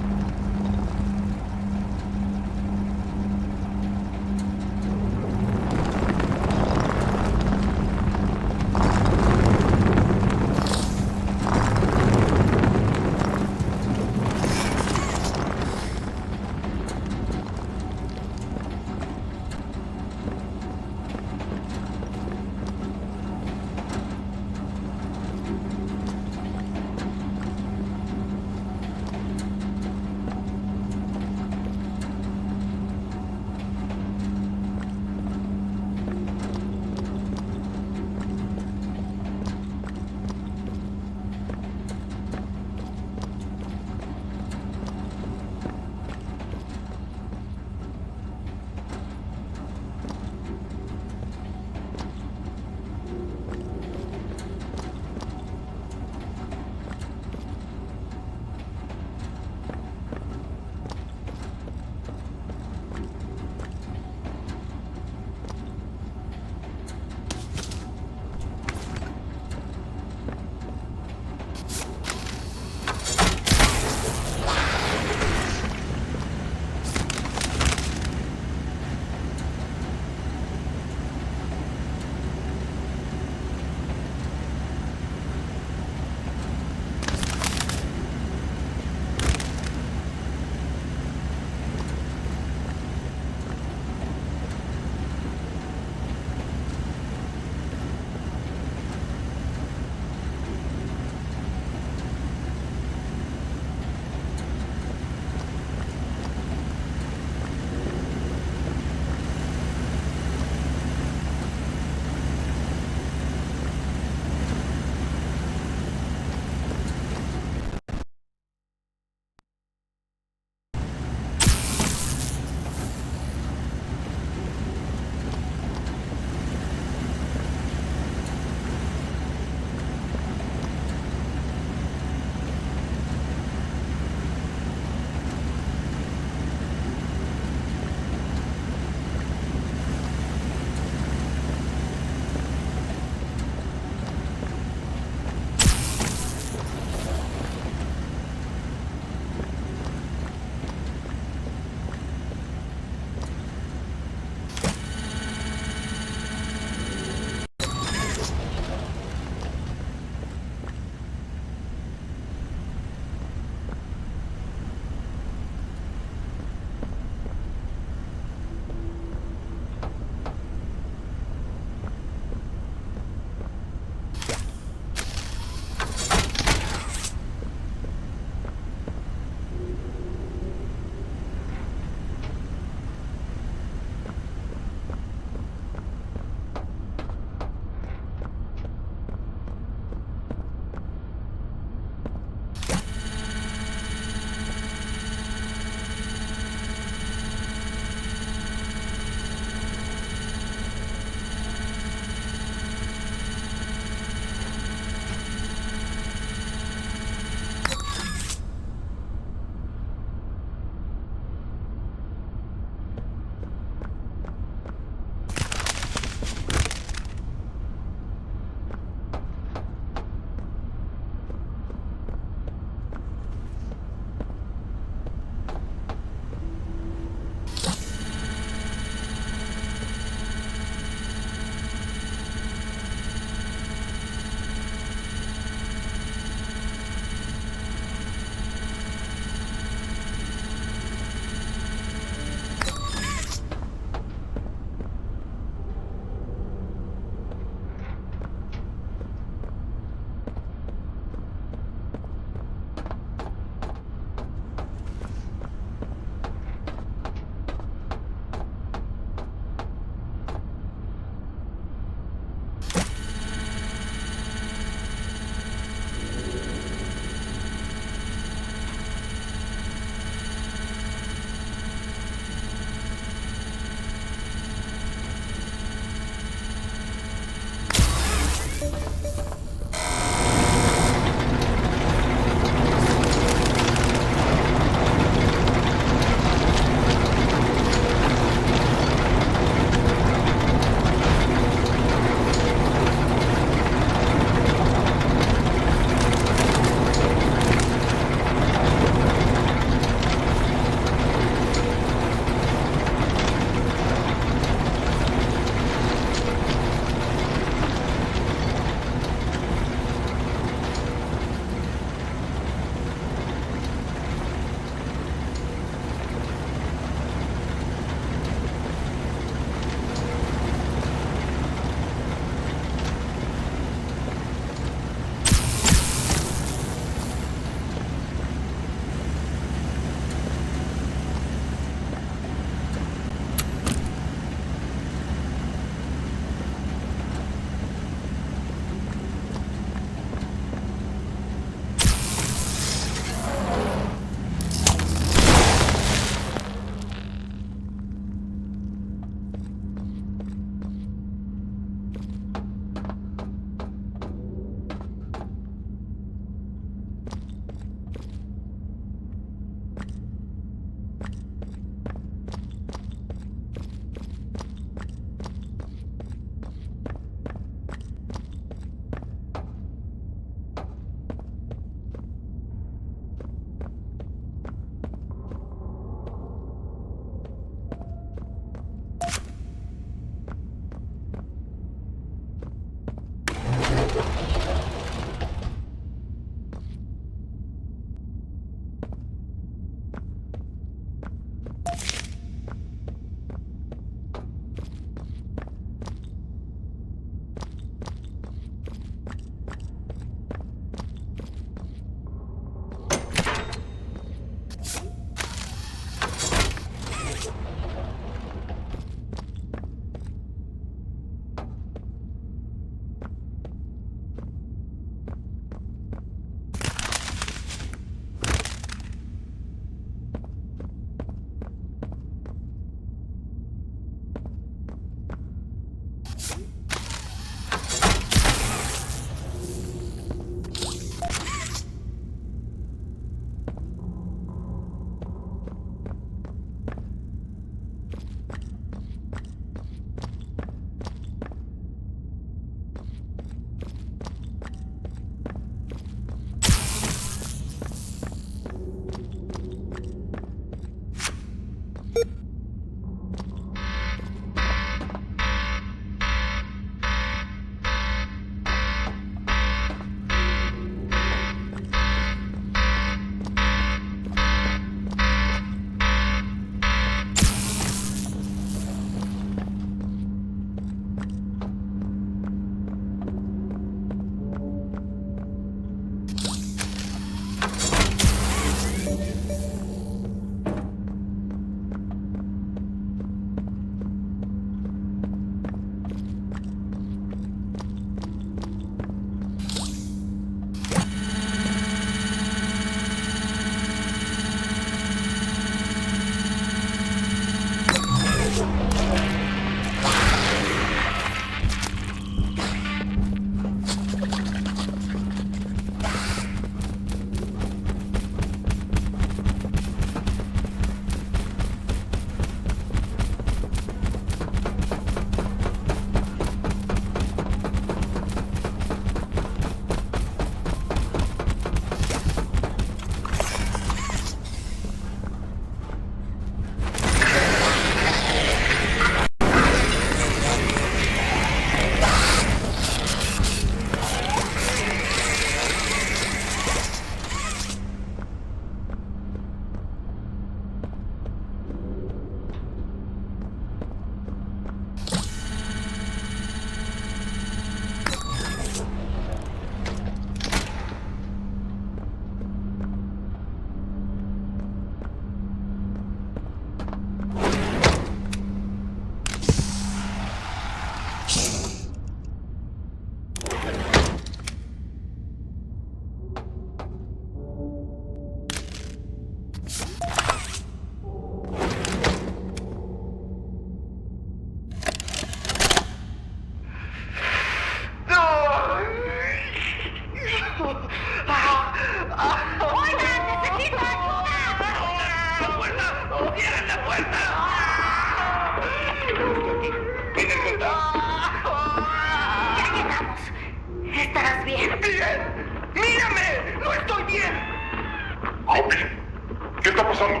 pasando?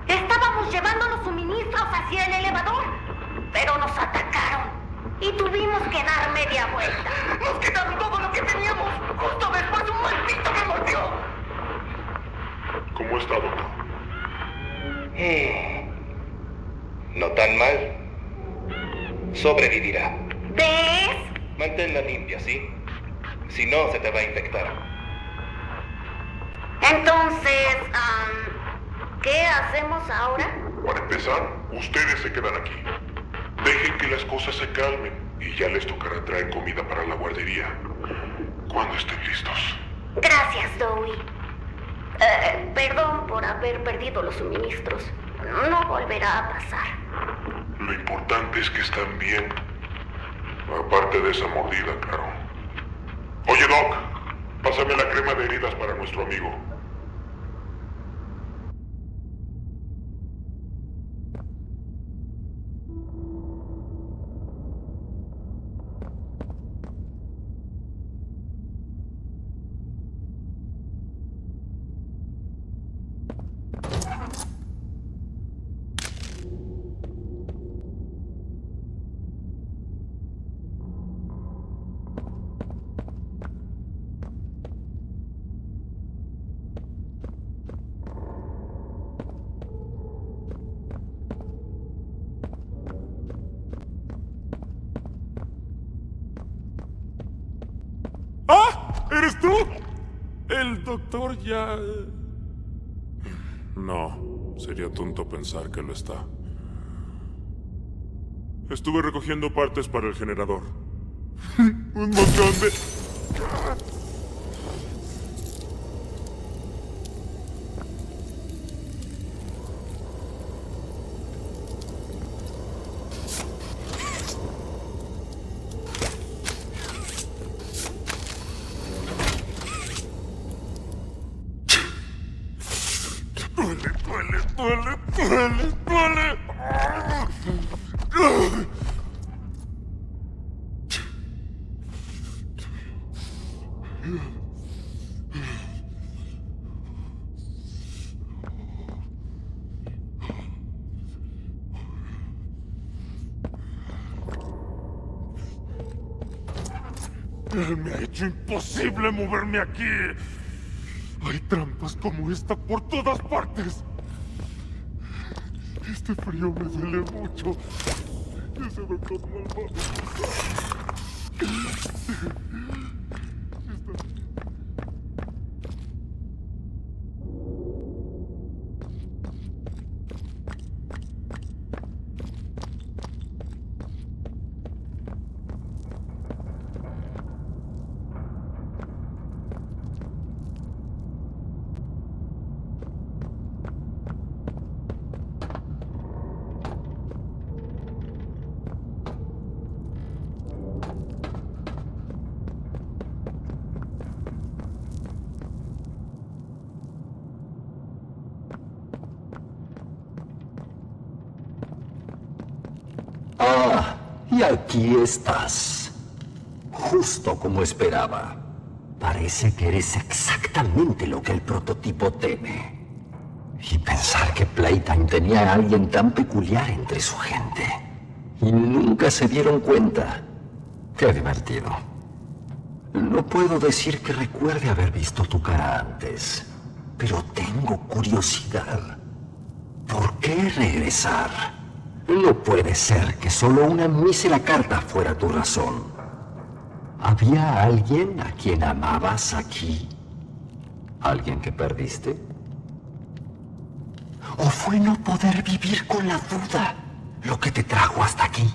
Estábamos llevando los suministros hacia el elevador, pero nos atacaron y tuvimos que dar media vuelta. ¡Nos quitaron todo lo que teníamos! ¡Justo después un maldito me mordió! ¿Cómo está, doctor? No tan mal. Sobrevivirá. ¿Ves? Manténla limpia, ¿sí? Si no, se te va a infectar. Entonces, ¿qué hacemos ahora? Para empezar, ustedes se quedan aquí. Dejen que las cosas se calmen y ya les tocará traer comida para la guardería cuando estén listos. Gracias, Dewey. Perdón por haber perdido los suministros. No volverá a pasar. Lo importante es que están bien. Aparte de esa mordida, claro. Oye, Doc, pásame la crema de heridas para nuestro amigo. ¿Eres tú? El doctor ya... No, sería tonto pensar que lo está. Estuve recogiendo partes para el generador. Un montón de... ¡Duele! Me ha hecho imposible moverme aquí. Hay trampas como esta por todas partes. Este frío me duele mucho. Ese doctor malvado. Ah, y aquí estás. Justo como esperaba. Parece que eres exactamente lo que el prototipo teme. Y pensar que Playtime tenía a alguien tan peculiar entre su gente. Y nunca se dieron cuenta. Qué divertido. No puedo decir que recuerde haber visto tu cara antes, pero tengo curiosidad. ¿Por qué regresar? No puede ser que solo una mísera carta fuera tu razón. ¿Había alguien a quien amabas aquí? ¿Alguien que perdiste? ¿O fue no poder vivir con la duda lo que te trajo hasta aquí?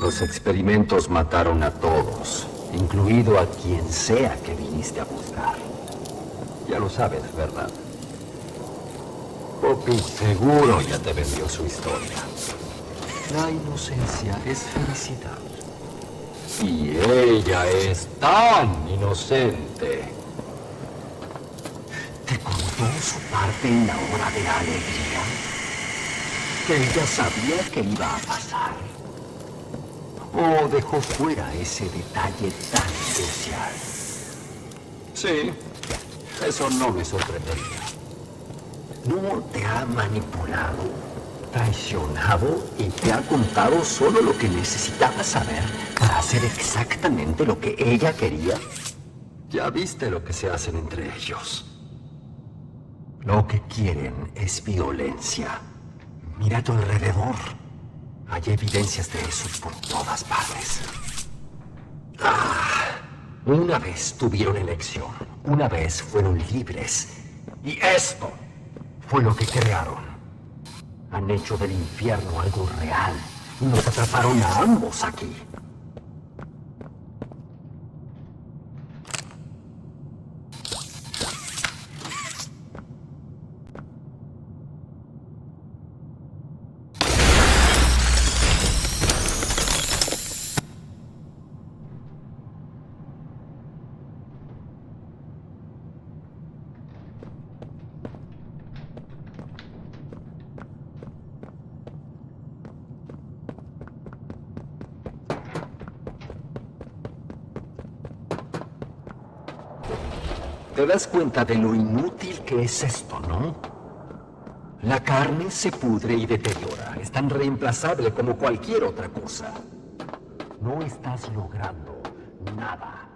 Los experimentos mataron a todos, incluido a quien sea que viniste a buscar. Ya lo sabes, ¿verdad? Poppy seguro ya te vendió su historia. La inocencia es felicidad. Y ella es tan inocente. Te contó su parte en la hora de la alegría. Que ella sabía que iba a pasar. O dejó fuera ese detalle tan especial. Sí, eso no me sorprendería. No te ha manipulado, traicionado y te ha contado solo lo que necesitaba saber para hacer exactamente lo que ella quería. Ya viste lo que se hacen entre ellos. Lo que quieren es violencia. Mira a tu alrededor. Hay evidencias de eso por todas partes. Una vez tuvieron elección. Una vez fueron libres. Y esto fue lo que crearon. Han hecho del infierno algo real. Y nos atraparon a ambos aquí. Te das cuenta de lo inútil que es esto, ¿no? La carne se pudre y deteriora. Es tan reemplazable como cualquier otra cosa. No estás logrando nada.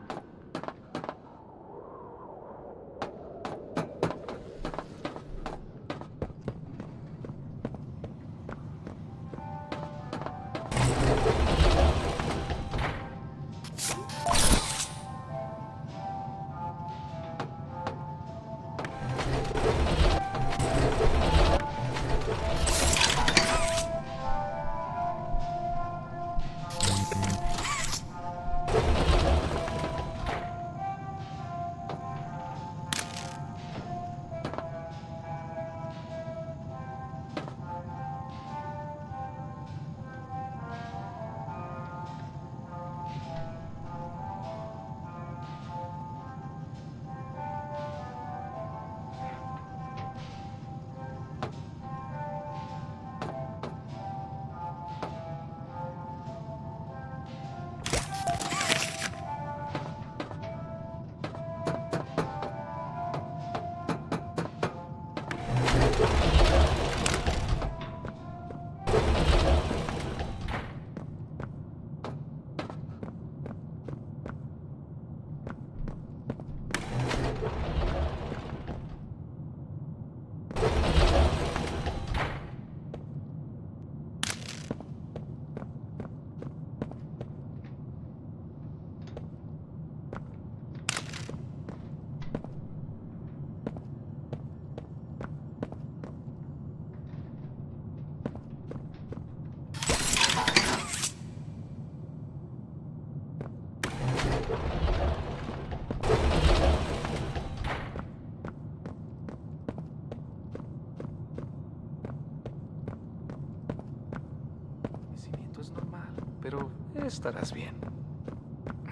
Es normal, pero estarás bien.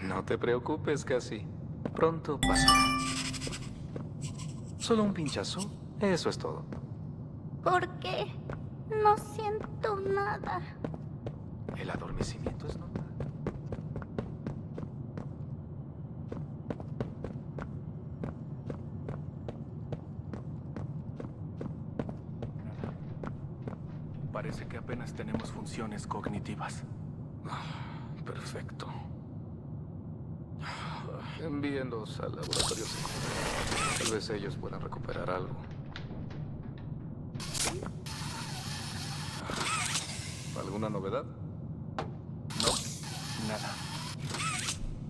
No te preocupes, Cassie. Pronto pasará. Solo un pinchazo, eso es todo. ¿Por qué? No siento nada. El adormecimiento es normal. Parece que apenas tenemos funciones cognitivas. Perfecto. Envíenlos al laboratorio secundario. Tal vez ellos puedan recuperar algo. ¿Alguna novedad? No, nada.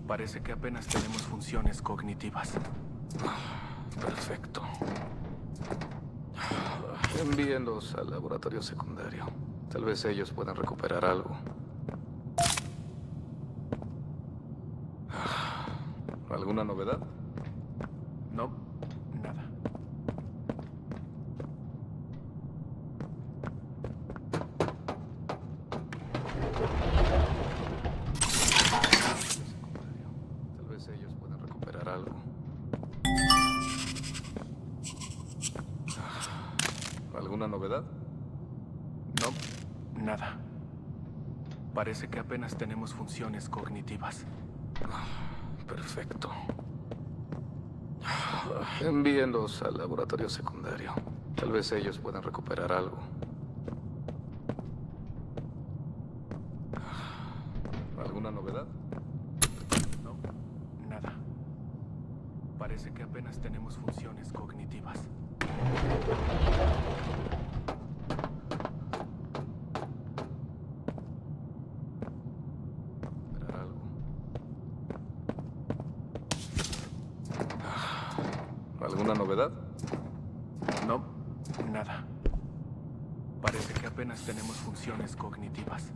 Parece que apenas tenemos funciones cognitivas. Perfecto. Envíenlos al laboratorio secundario. Tal vez ellos puedan recuperar algo. ¿Alguna novedad? No, nada. Tal vez ellos puedan recuperar algo. ¿Alguna novedad? No, nada. Parece que apenas tenemos funciones cognitivas. Perfecto. Envíenlos al laboratorio secundario. Tal vez ellos puedan recuperar algo. ¿Alguna novedad? No, nada. Parece que apenas tenemos funciones cognitivas. ¿Alguna novedad? No, nada. Parece que apenas tenemos funciones cognitivas.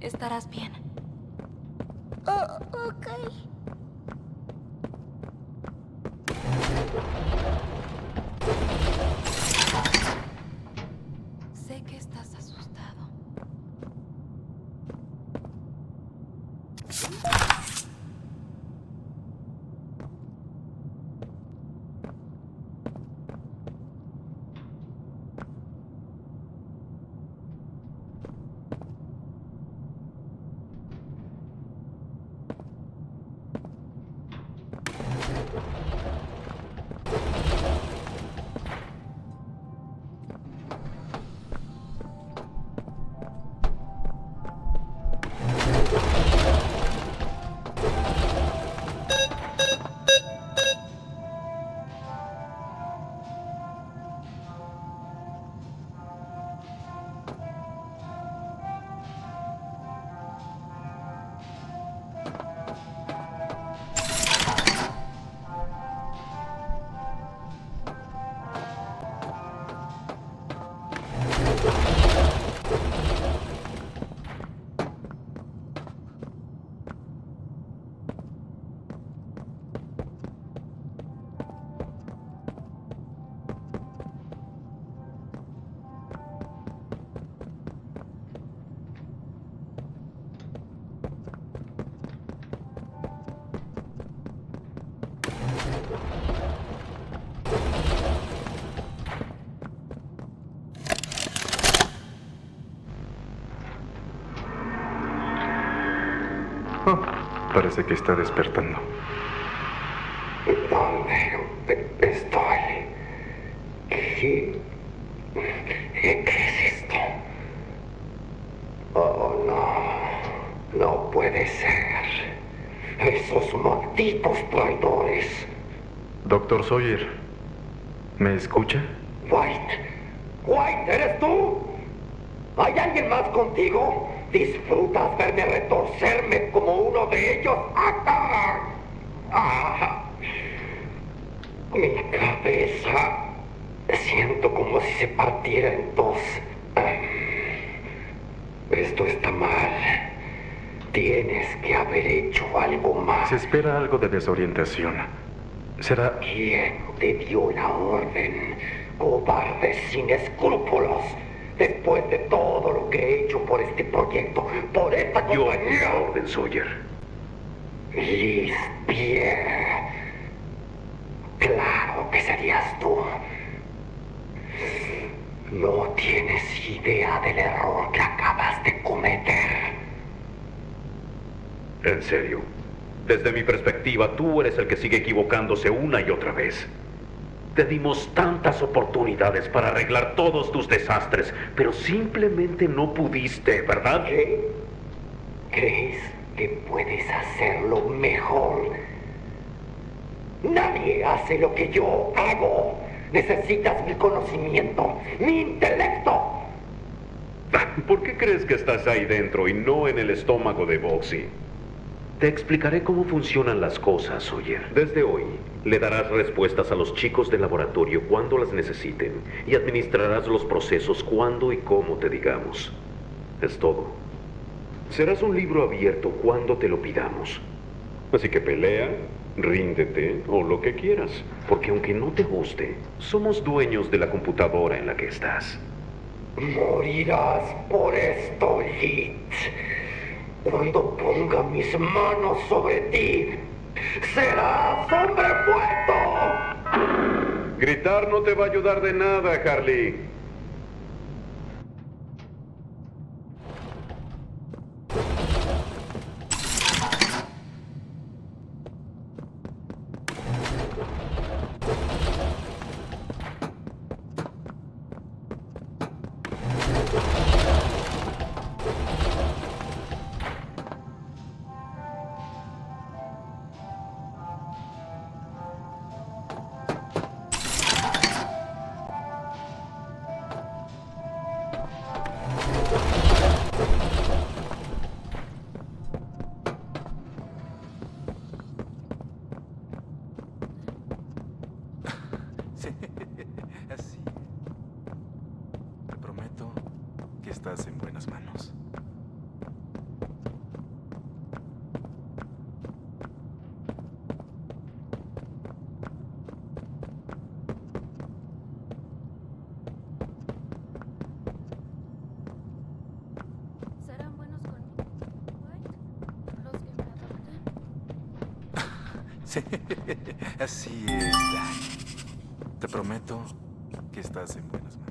Estarás bien. Ok. Sé que estás asustado. Parece que está despertando. ¿Dónde estoy? ¿Qué es esto? Oh, no. No puede ser. Esos malditos traidores. Doctor Sawyer, ¿me escucha? White, ¿eres tú? ¿Hay alguien más contigo? ¿Disfrutas verme retorcerme como uno de ellos? Mi cabeza. Siento como si se partiera en dos. Esto está mal. Tienes que haber hecho algo más. Se espera algo de desorientación. Será... ¿Quién te dio la orden? Cobarde sin escrúpulos. Después de todo lo que he hecho por este proyecto, por esta compañía. Yo di la orden, Sawyer. Liz Pierre. Claro que serías tú. No tienes idea del error que acabas de cometer. En serio. Desde mi perspectiva, tú eres el que sigue equivocándose una y otra vez. Te dimos tantas oportunidades para arreglar todos tus desastres, pero simplemente no pudiste, ¿verdad? ¿Qué? ¿Crees que puedes hacerlo mejor? Nadie hace lo que yo hago. Necesitas mi conocimiento, mi intelecto. ¿Por qué crees que estás ahí dentro y no en el estómago de Boxy? Te explicaré cómo funcionan las cosas, Sawyer. Desde hoy, le darás respuestas a los chicos del laboratorio cuando las necesiten y administrarás los procesos cuando y cómo te digamos. Es todo. Serás un libro abierto cuando te lo pidamos. Así que pelea, ríndete o lo que quieras, porque aunque no te guste, somos dueños de la computadora en la que estás. Morirás por esto, Liz. Cuando ponga mis manos sobre ti, serás hombre muerto. Gritar no te va a ayudar de nada, Harley. Así. Te prometo que estás en buenas manos. ¿Serán buenos conmigo, White? ¿Los que me adopten? Sí, así es, Jack. Te prometo que estás en buenas manos.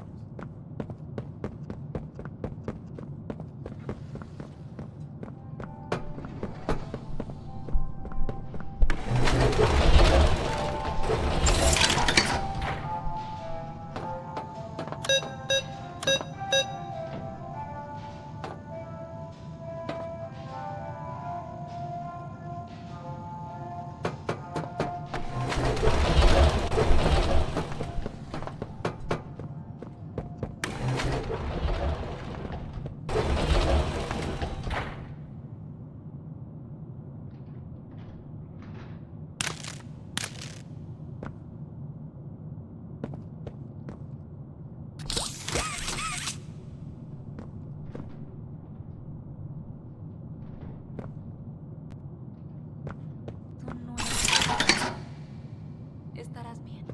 Estarás bien.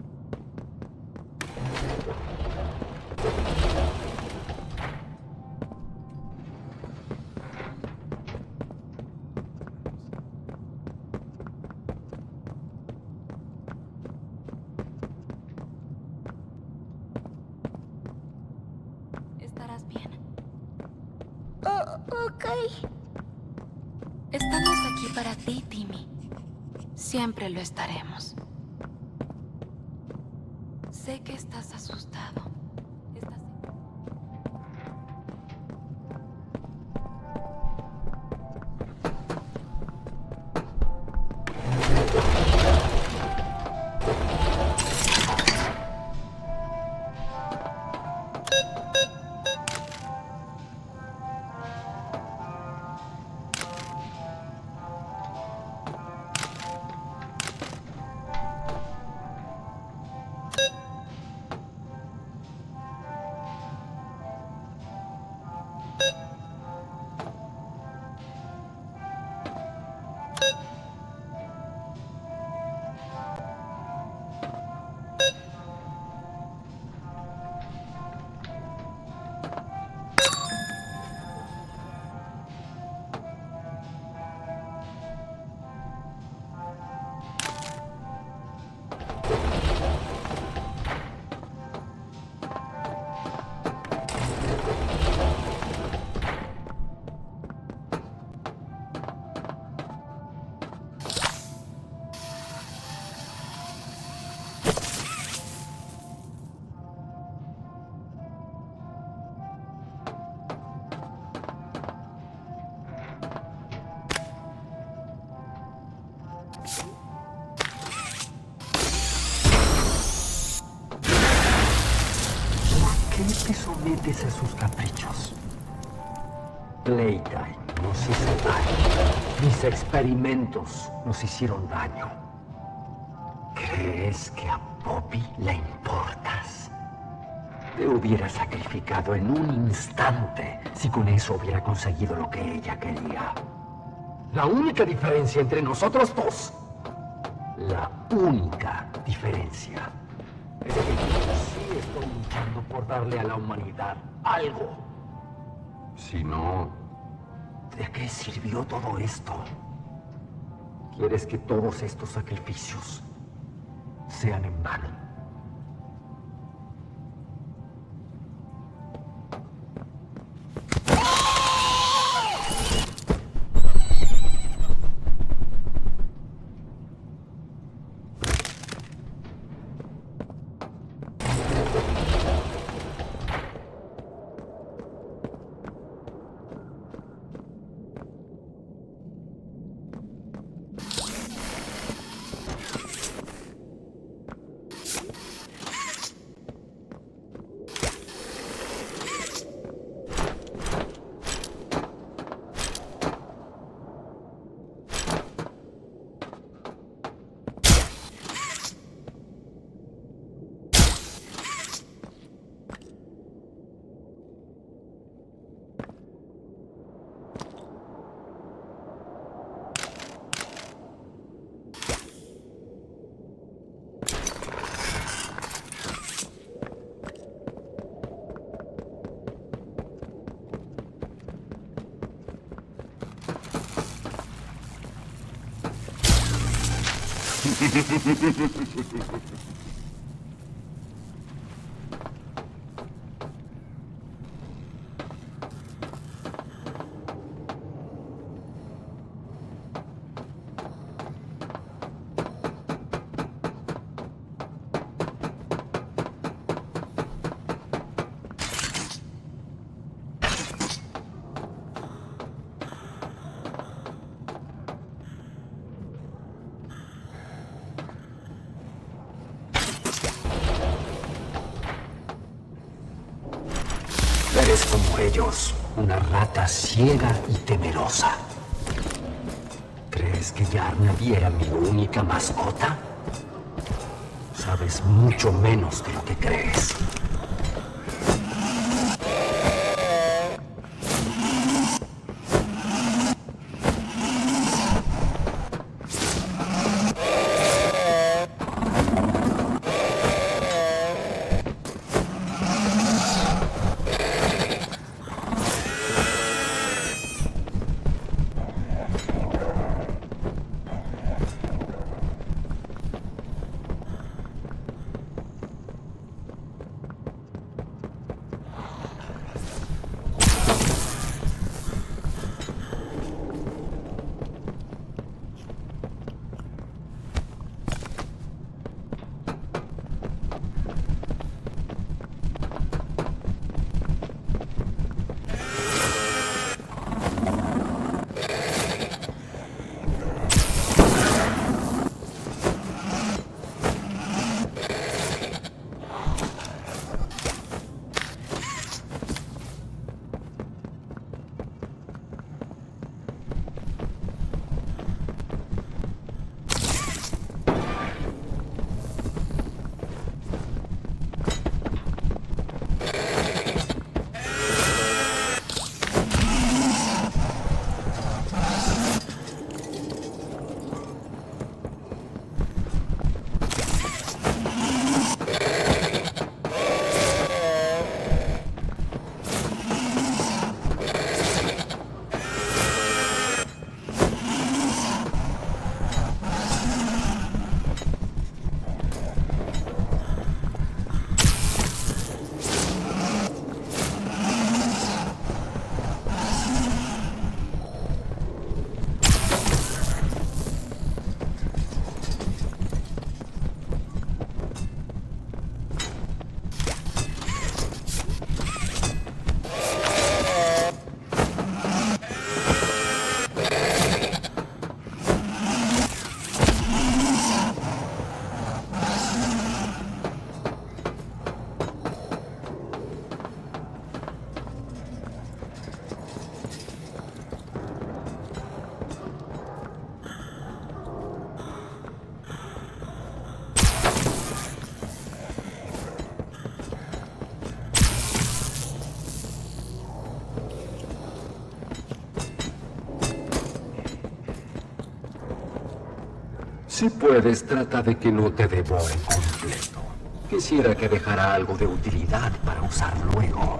Estarás bien. Ok. Estamos aquí para ti, Timmy. Siempre lo estaremos. Sé que estás asustado. Estás... te sometes a sus caprichos? Playtime nos hizo daño. Mis experimentos nos hicieron daño. ¿Crees que a Poppy le importas? Te hubiera sacrificado en un instante si con eso hubiera conseguido lo que ella quería. La única diferencia entre nosotros dos, la única diferencia, es que yo sí estoy luchando por darle a la humanidad algo. Si no, ¿de qué sirvió todo esto? ¿Quieres que todos estos sacrificios sean en vano? Eres como ellos, una rata ciega y temerosa. ¿Crees que Yarnaby era mi única mascota? Sabes mucho menos de lo que crees. Si puedes, trata de que no te devore completo. Quisiera que dejara algo de utilidad para usar luego.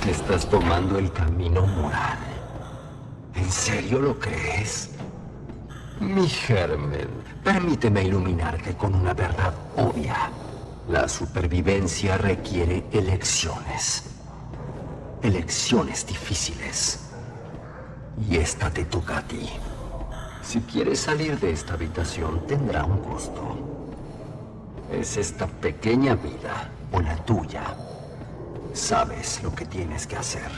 Estás tomando el camino moral. ¿En serio lo crees? Mi germen, permíteme iluminarte con una verdad obvia. La supervivencia requiere elecciones. Elecciones difíciles. Y esta te toca a ti. Si quieres salir de esta habitación, tendrá un costo. Es esta pequeña vida o la tuya. Sabes lo que tienes que hacer.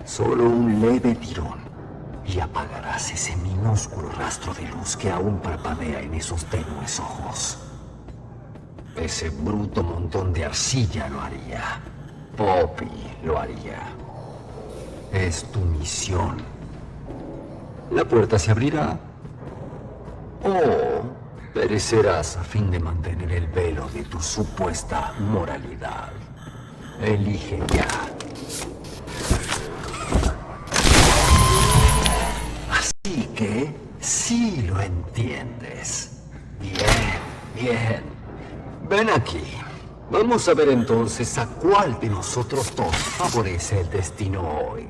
Solo un leve tirón y apagarás ese minúsculo rastro de luz que aún parpadea en esos tenues ojos. Ese bruto montón de arcilla lo haría. Poppy lo haría. Es tu misión. La puerta se abrirá. O perecerás a fin de mantener el velo de tu supuesta moralidad. Elige ya. Así que sí lo entiendes. Bien, bien. Ven aquí. Vamos a ver entonces a cuál de nosotros dos favorece el destino hoy.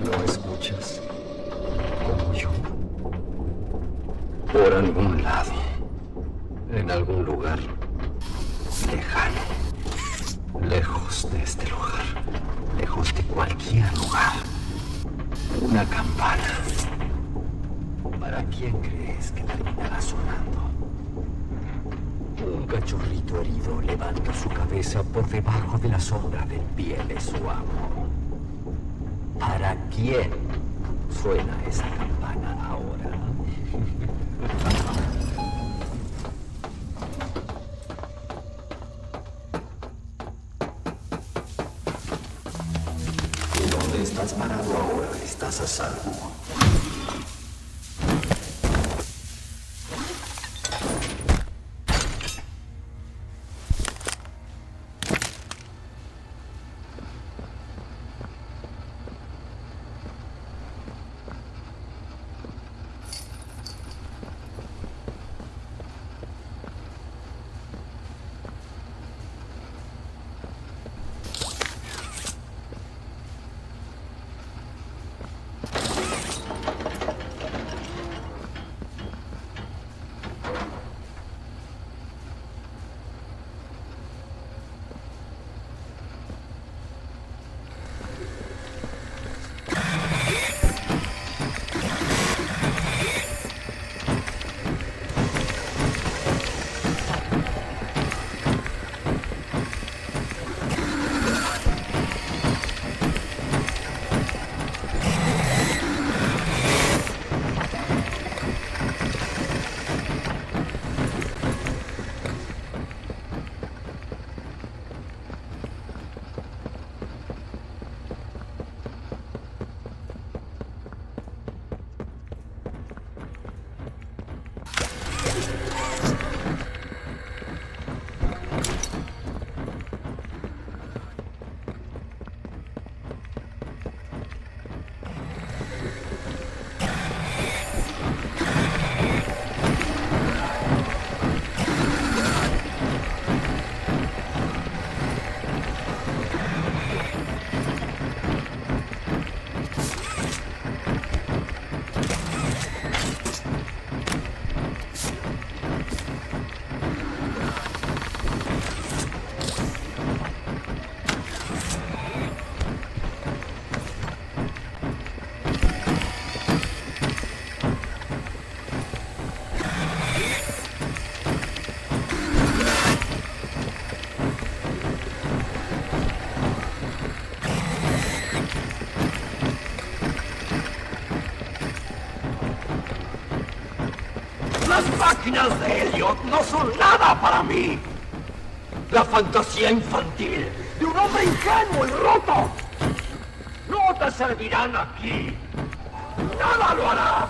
¿Lo escuchas? Como yo. Por algún lado. En algún lugar. Lejano. Lejos de este lugar. Lejos de cualquier lugar. Una campana. ¿Para quién crees que terminará sonando? Un cachorrito herido levanta su cabeza por debajo de la sombra del pie de su amo. ¿Para quién suena esa campana ahora? ¿Y dónde estás parado ahora? Estás a salvo. Las máquinas de Elliot no son nada para mí. La fantasía infantil de un hombre ingenuo y roto no te servirán aquí. Nada lo hará.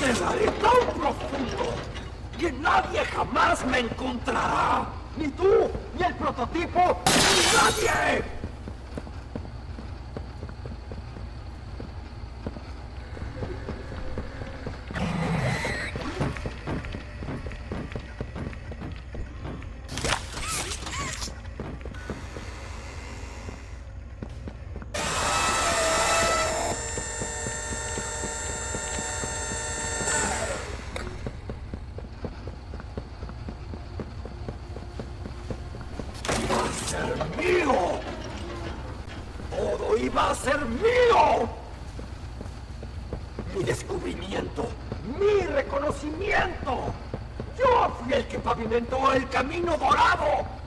Entraré tan profundo que nadie jamás me encontrará. Ni tú, ni el prototipo, ni nadie. ¡Mío! ¡Todo iba a ser mío! Mi descubrimiento, mi reconocimiento. Yo fui el que pavimentó el camino dorado.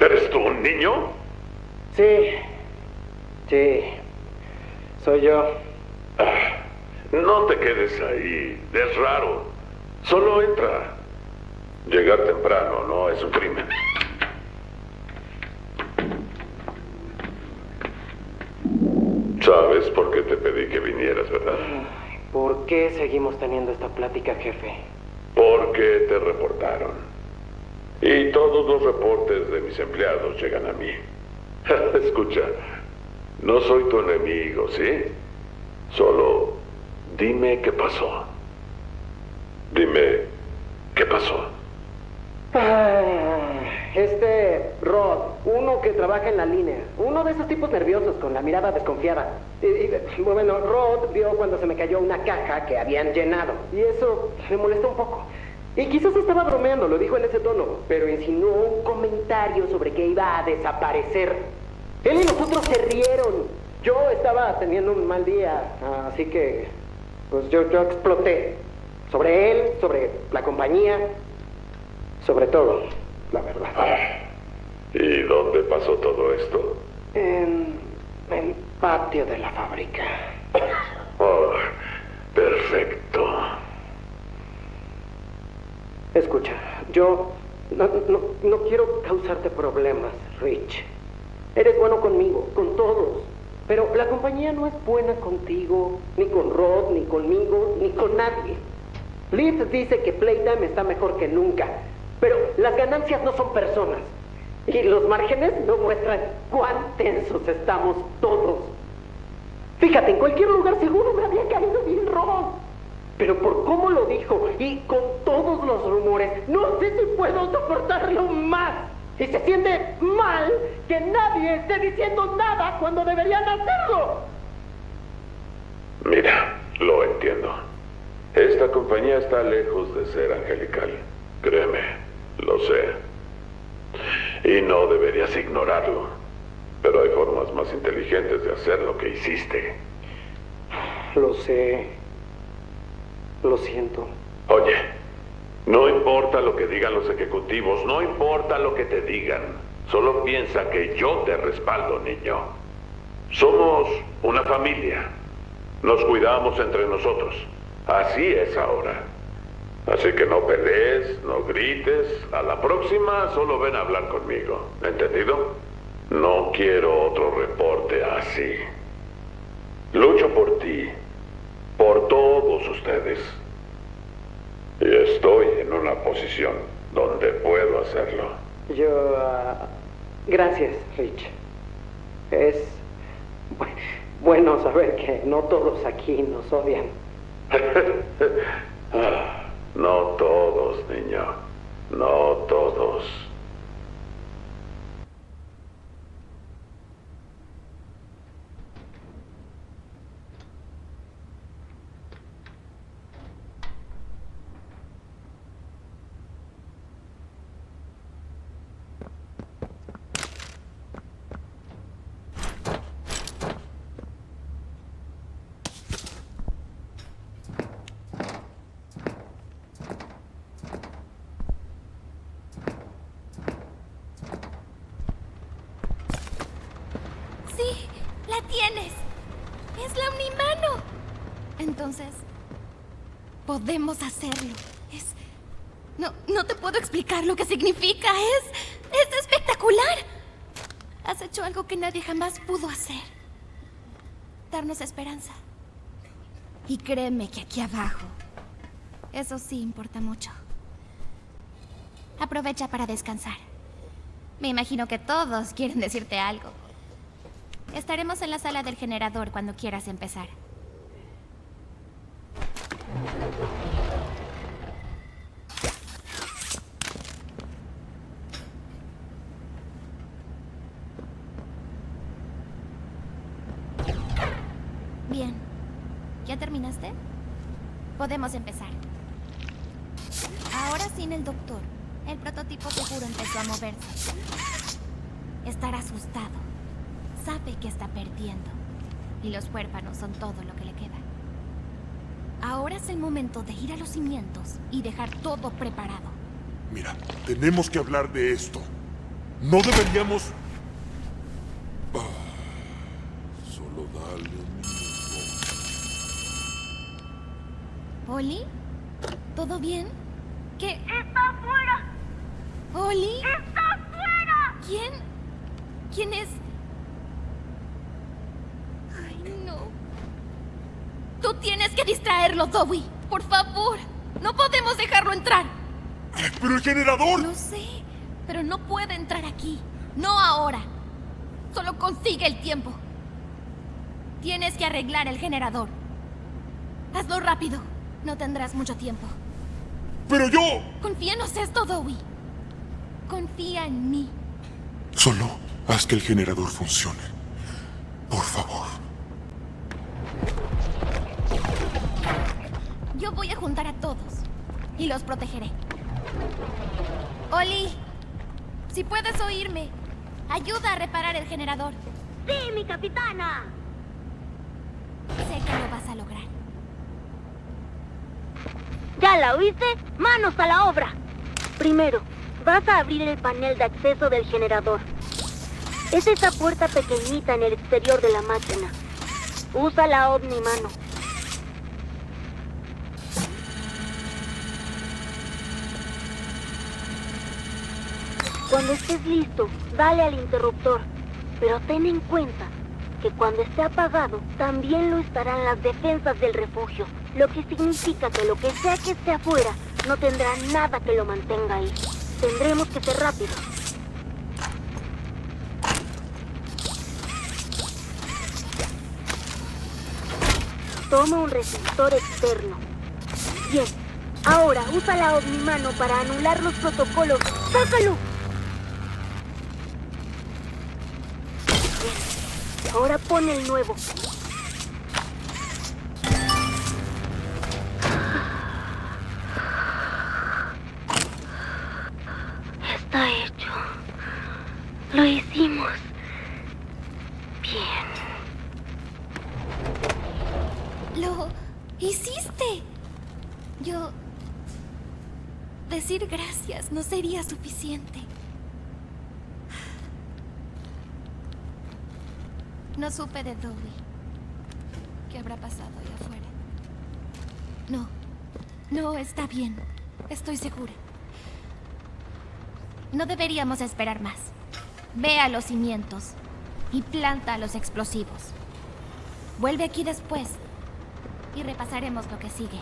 ¿Eres tú un niño? Sí, soy yo. No te quedes ahí, es raro. Solo entra. Llegar temprano no es un crimen. Sabes por qué te pedí que vinieras, ¿verdad? ¿Por qué seguimos teniendo esta plática, jefe? Porque te reportaron. Y todos los reportes de mis empleados llegan a mí. Escucha, no soy tu enemigo, ¿sí? Solo dime qué pasó. Dime qué pasó. Rod, uno que trabaja en la línea. Uno de esos tipos nerviosos con la mirada desconfiada. Bueno, Rod vio cuando se me cayó una caja que habían llenado. Y eso me molestó un poco. Y quizás estaba bromeando, lo dijo en ese tono, pero insinuó un comentario sobre que iba a desaparecer. Él y nosotros se rieron. Yo estaba teniendo un mal día, así que pues yo exploté. Sobre él, sobre la compañía, sobre todo, la verdad. ¿Y dónde pasó todo esto? En el patio de la fábrica. Oh, perfecto. Escucha, yo no quiero causarte problemas, Rich. Eres bueno conmigo, con todos. Pero la compañía no es buena contigo, ni con Rod, ni conmigo, ni con nadie. Liz dice que Playtime está mejor que nunca, pero las ganancias no son personas. Y los márgenes no muestran cuán tensos estamos todos. Fíjate, en cualquier lugar seguro me había caído bien Rod. Pero por cómo lo dijo y con todos los rumores, no sé si puedo soportarlo más. Y se siente mal que nadie esté diciendo nada cuando deberían hacerlo. Mira, lo entiendo. Esta compañía está lejos de ser angelical. Créeme, lo sé. Y no deberías ignorarlo. Pero hay formas más inteligentes de hacer lo que hiciste. Lo sé. Lo siento. Oye, no importa lo que digan los ejecutivos, no importa lo que te digan. Solo piensa que yo te respaldo, niño. Somos una familia. Nos cuidamos entre nosotros. Así es ahora. Así que no pelees, no grites. A la próxima solo ven a hablar conmigo. ¿Entendido? No quiero otro reporte así. Lucho por ti, por todos ustedes. Y estoy en una posición donde puedo hacerlo. Gracias, Rich. Es bueno saber que no todos aquí nos odian. No todos, niño. No todos. Sí, la tienes. Es la Omnimano. Entonces, podemos hacerlo. No te puedo explicar lo que significa. Es espectacular. Has hecho algo que nadie jamás pudo hacer. Darnos esperanza. Y créeme que aquí abajo, eso sí importa mucho. Aprovecha para descansar. Me imagino que todos quieren decirte algo. Estaremos en la sala del generador cuando quieras empezar. Bien. ¿Ya terminaste? Podemos empezar. Ahora sin el doctor, el prototipo seguro empezó a moverse. Estará asustado. Sabe que está perdiendo. Y los huérfanos son todo lo que le queda. Ahora es el momento de ir a los cimientos y dejar todo preparado. Mira, tenemos que hablar de esto. No deberíamos... solo dale un minuto. ¿Oli? ¿Todo bien? ¿Qué? ¡Está afuera! ¿Oli? ¡Está afuera! ¿Quién? ¿Quién es? Ay, no. Tú tienes que distraerlo, Zoe. Por favor. No podemos dejarlo entrar. ¡Pero el generador! Lo sé, pero no puede entrar aquí. No ahora. Solo consigue el tiempo. Tienes que arreglar el generador. Hazlo rápido. No tendrás mucho tiempo. ¡Pero yo! Confíanos esto, Zoe. Confía en mí. Solo haz que el generador funcione. Por favor. Yo voy a juntar a todos y los protegeré. Oli, si puedes oírme, ayuda a reparar el generador. ¡Sí, mi capitana! Sé que lo vas a lograr. ¿Ya la oíste? ¡Manos a la obra! Primero, vas a abrir el panel de acceso del generador. Es esa puerta pequeñita en el exterior de la máquina. Usa la Omni-Mano. Cuando estés listo, dale al interruptor. Pero ten en cuenta que cuando esté apagado, también lo estarán las defensas del refugio. Lo que significa que lo que sea que esté afuera, no tendrá nada que lo mantenga ahí. Tendremos que ser rápidos. Toma un resistor externo. Bien. Ahora usa la Omni-Mano para anular los protocolos. ¡Sácalo! Bien. Ahora pon el nuevo. Está hecho. Lo hicimos. Bien. ¡Lo hiciste! Yo... Decir gracias no sería suficiente. No supe de Zoe. ¿Qué habrá pasado allá afuera? No, está bien. Estoy segura. No deberíamos esperar más. Ve a los cimientos y planta los explosivos. Vuelve aquí después y repasaremos lo que sigue.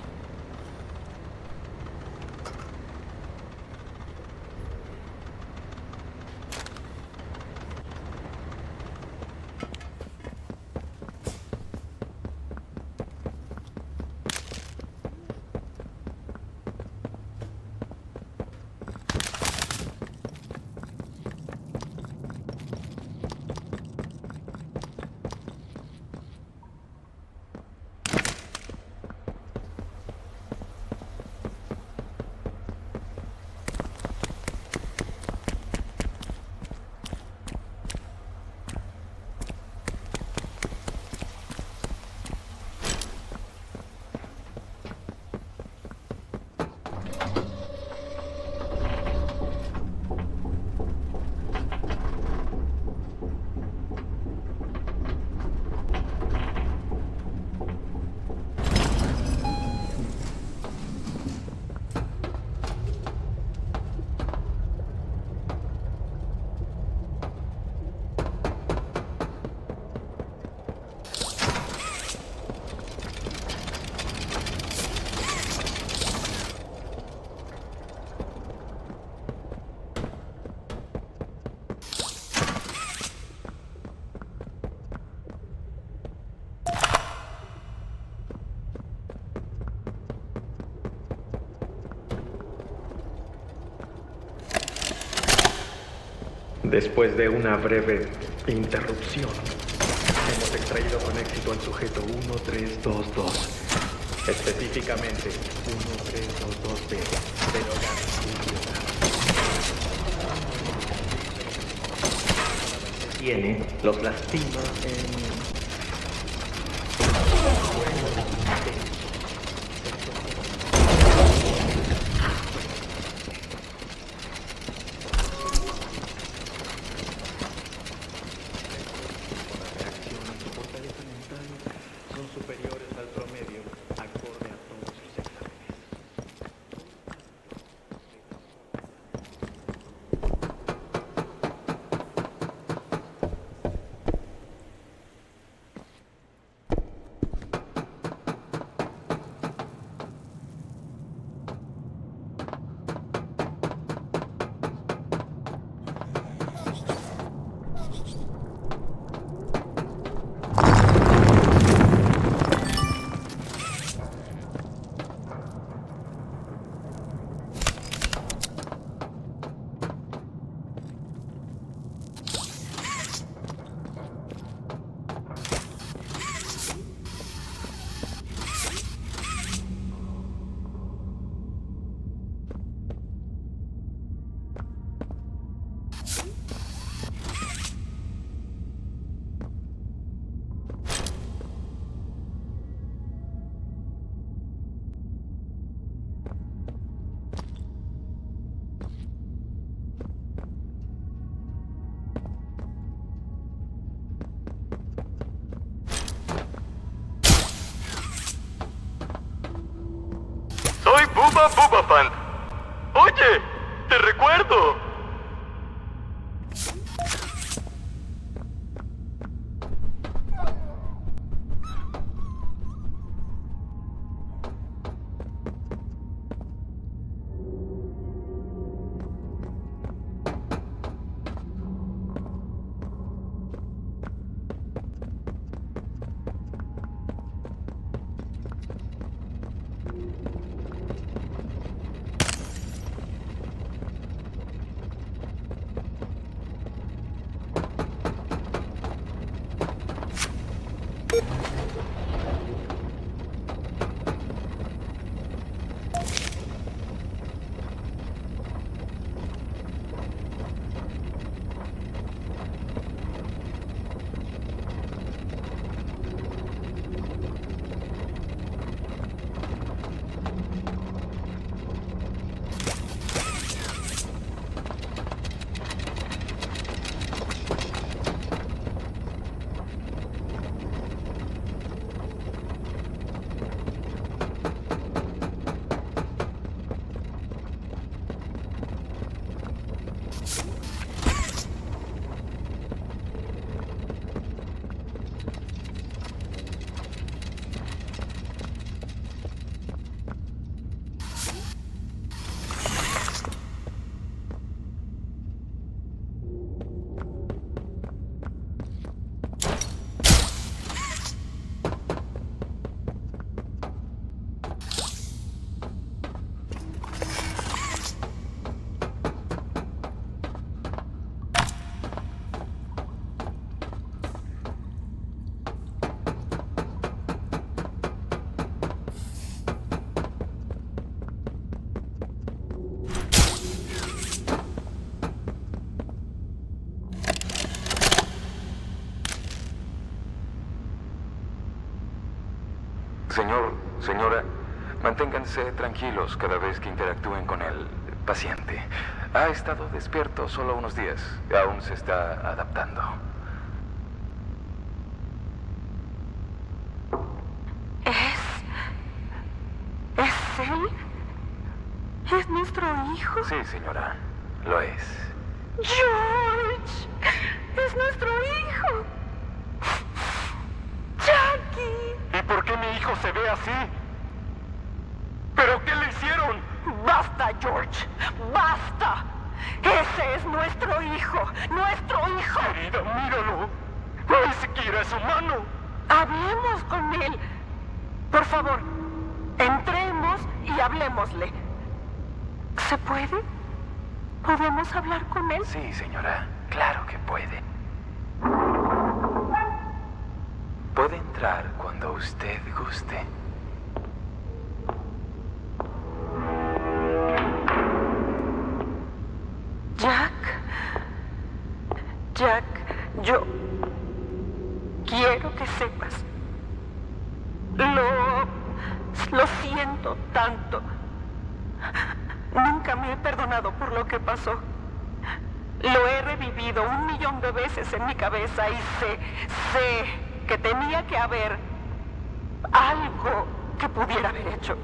Después de una breve interrupción, hemos extraído con éxito al sujeto 1322. Específicamente 1322B. Tiene, los lastima en... Bubba Fan. Oye, te recuerdo. Señora, manténganse tranquilos cada vez que interactúen con el paciente. Ha estado despierto solo unos días. Aún se está adaptando. ¿Es él? ¿Es nuestro hijo? Sí, señora, lo es. ¡George! ¡Es nuestro hijo! ¡Jackie! ¿Y por qué mi hijo se ve así? ¿Pero qué le hicieron? ¡Basta, George! ¡Basta! ¡Ese es nuestro hijo! ¡Nuestro hijo! Querida, míralo. Ni siquiera es humano. Hablemos con él. Por favor, entremos y hablemosle. ¿Se puede? ¿Podemos hablar con él? Sí, señora. Claro que puede. Puede entrar cuando usted guste. Jack, yo quiero que sepas. Lo siento tanto. Nunca me he perdonado por lo que pasó. Lo he revivido 1.000.000 de veces en mi cabeza y sé que tenía que haber algo que pudiera haber hecho.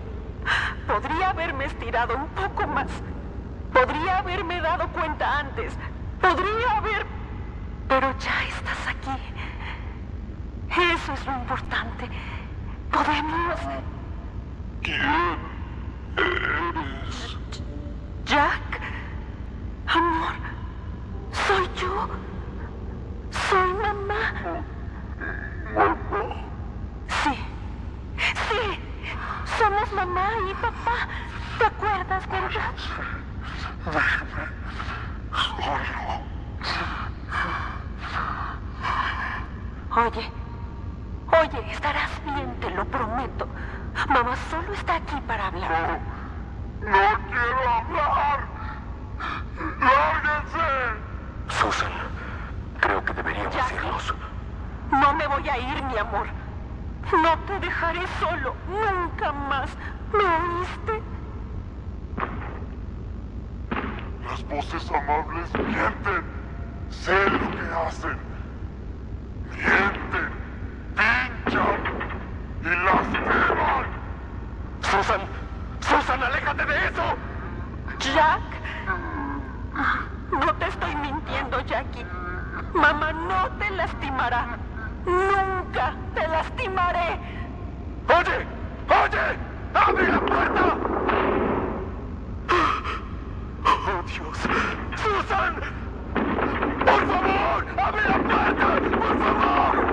Podría haberme estirado un poco más. Podría haberme dado cuenta antes. Podría haber... Pero ya estás aquí. Eso es lo importante. Podemos... ¿Quién eres? Jack, amor, soy yo. Soy mamá. Sí. Somos mamá y papá. ¿Te acuerdas, verdad? Oye, estarás bien, te lo prometo. Mamá solo está aquí para hablar. ¡No quiero hablar! ¡Lárguense! Susan, creo que deberíamos irnos. No me voy a ir, mi amor. No te dejaré solo, nunca más. ¿Me oíste? Las voces amables mienten. Sé lo que hacen. Mienten, pinchan y lastiman. Susan, aléjate de eso. Jack, no te estoy mintiendo, Jackie. Mamá no te lastimará. Nunca te lastimaré. ¡Oye! ¡Abre la puerta! ¡Oh, Dios! ¡Susan! ¡Por favor! ¡Abre la puerta! ¡Por favor!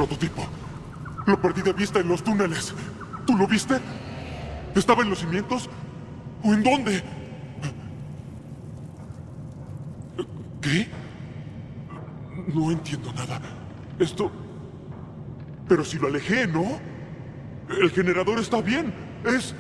prototipo. Lo perdí de vista en los túneles. ¿Tú lo viste? ¿Estaba en los cimientos? ¿O en dónde? ¿Qué? No entiendo nada. Esto... Pero si lo alejé, ¿no? El generador está bien. Es...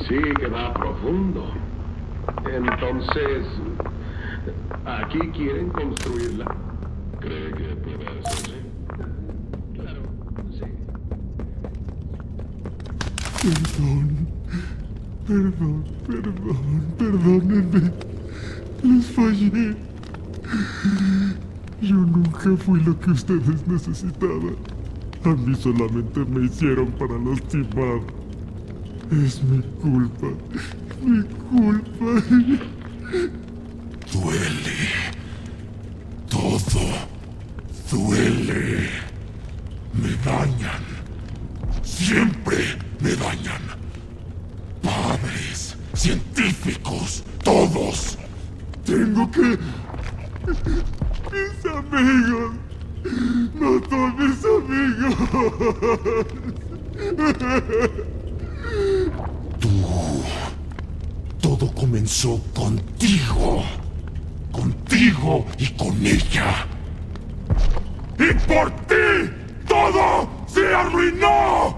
Sí, que va profundo. Entonces, ¿aquí quieren construirla? ¿Cree que puede hacerse? Claro, sí. Perdónenme. Les fallé. Yo nunca fui lo que ustedes necesitaban. A mí solamente me hicieron para lastimar. Es mi culpa. Mi culpa. Duele. Todo duele. Me dañan. Siempre me dañan. Padres, científicos, todos. Tengo que... Mis amigos. Mató a mis amigos. Todo comenzó contigo. Contigo y con ella. ¡Y por ti! ¡Todo se arruinó!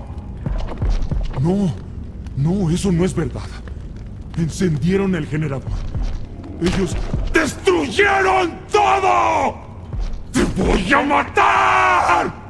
No, eso no es verdad. Encendieron el generador. Ellos destruyeron todo. ¡Te voy a matar!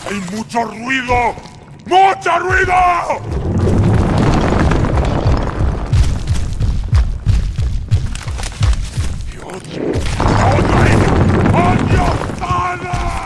¡Hay mucho ruido! ¡Mucho ruido! ¡Odio! ¡Odio! ¡Odio!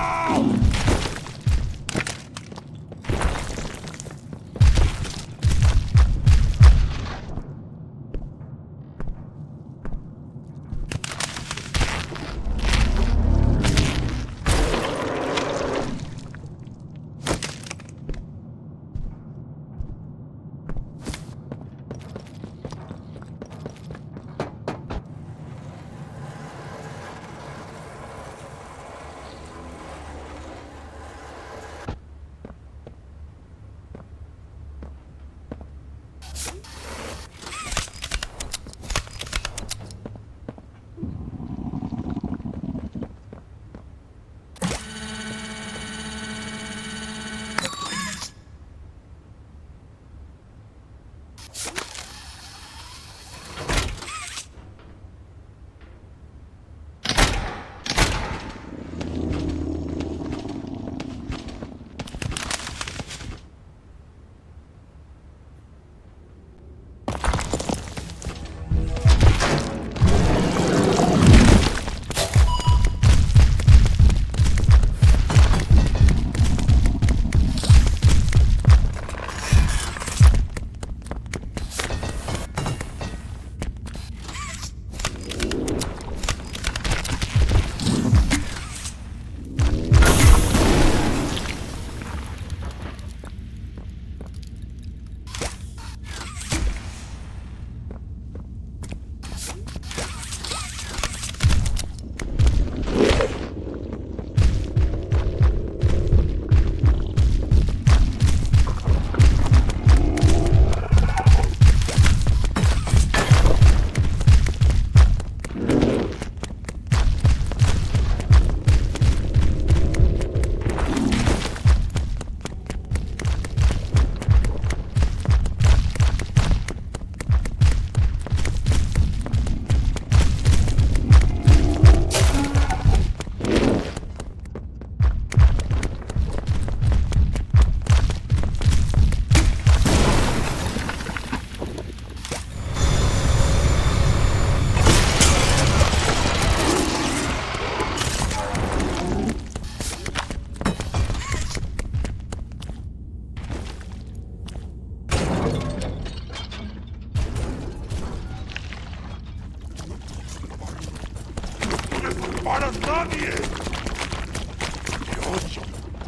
reparas nadie.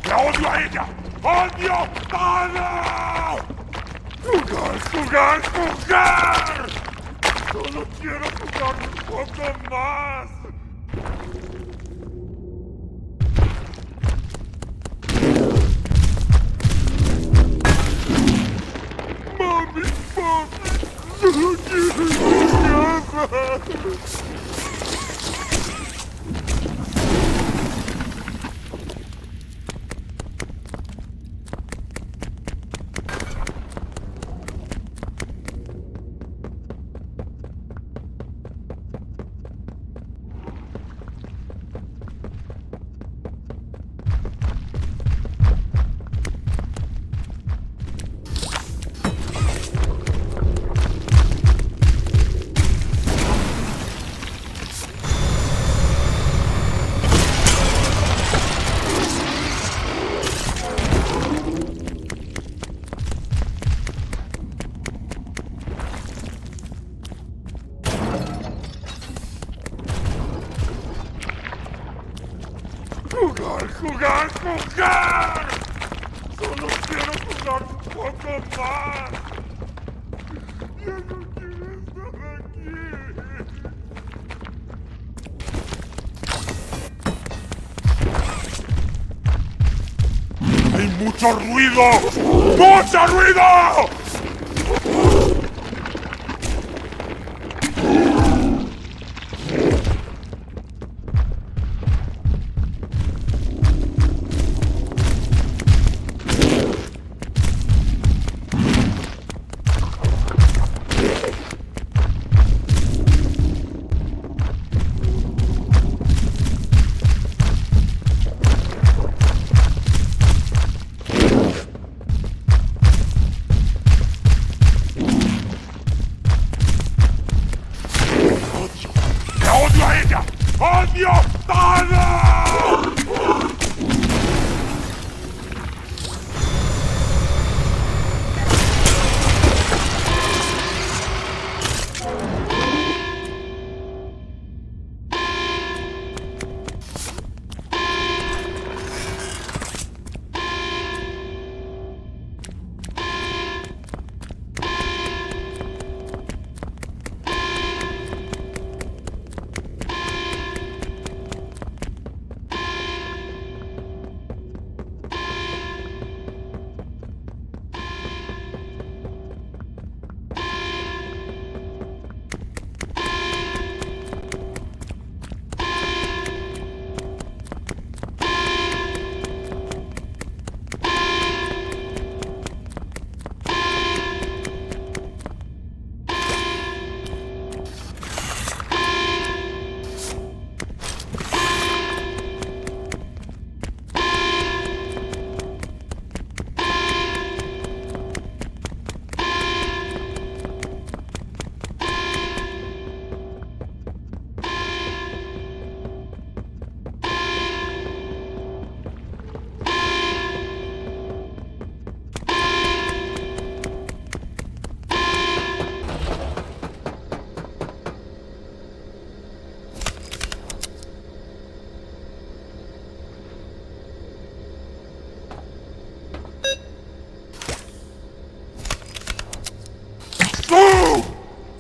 ¡La odio a ella! ¡Odio todo! ¡Jugar! Solo quiero jugar un poco más. ¡Mami! ¡Solo quiero jugar! ¡Jugar! Solo quiero jugar un poco más. Ya no quiero estar aquí. ¡Hay mucho ruido! ¡Mucho ruido! ¡Odio todo!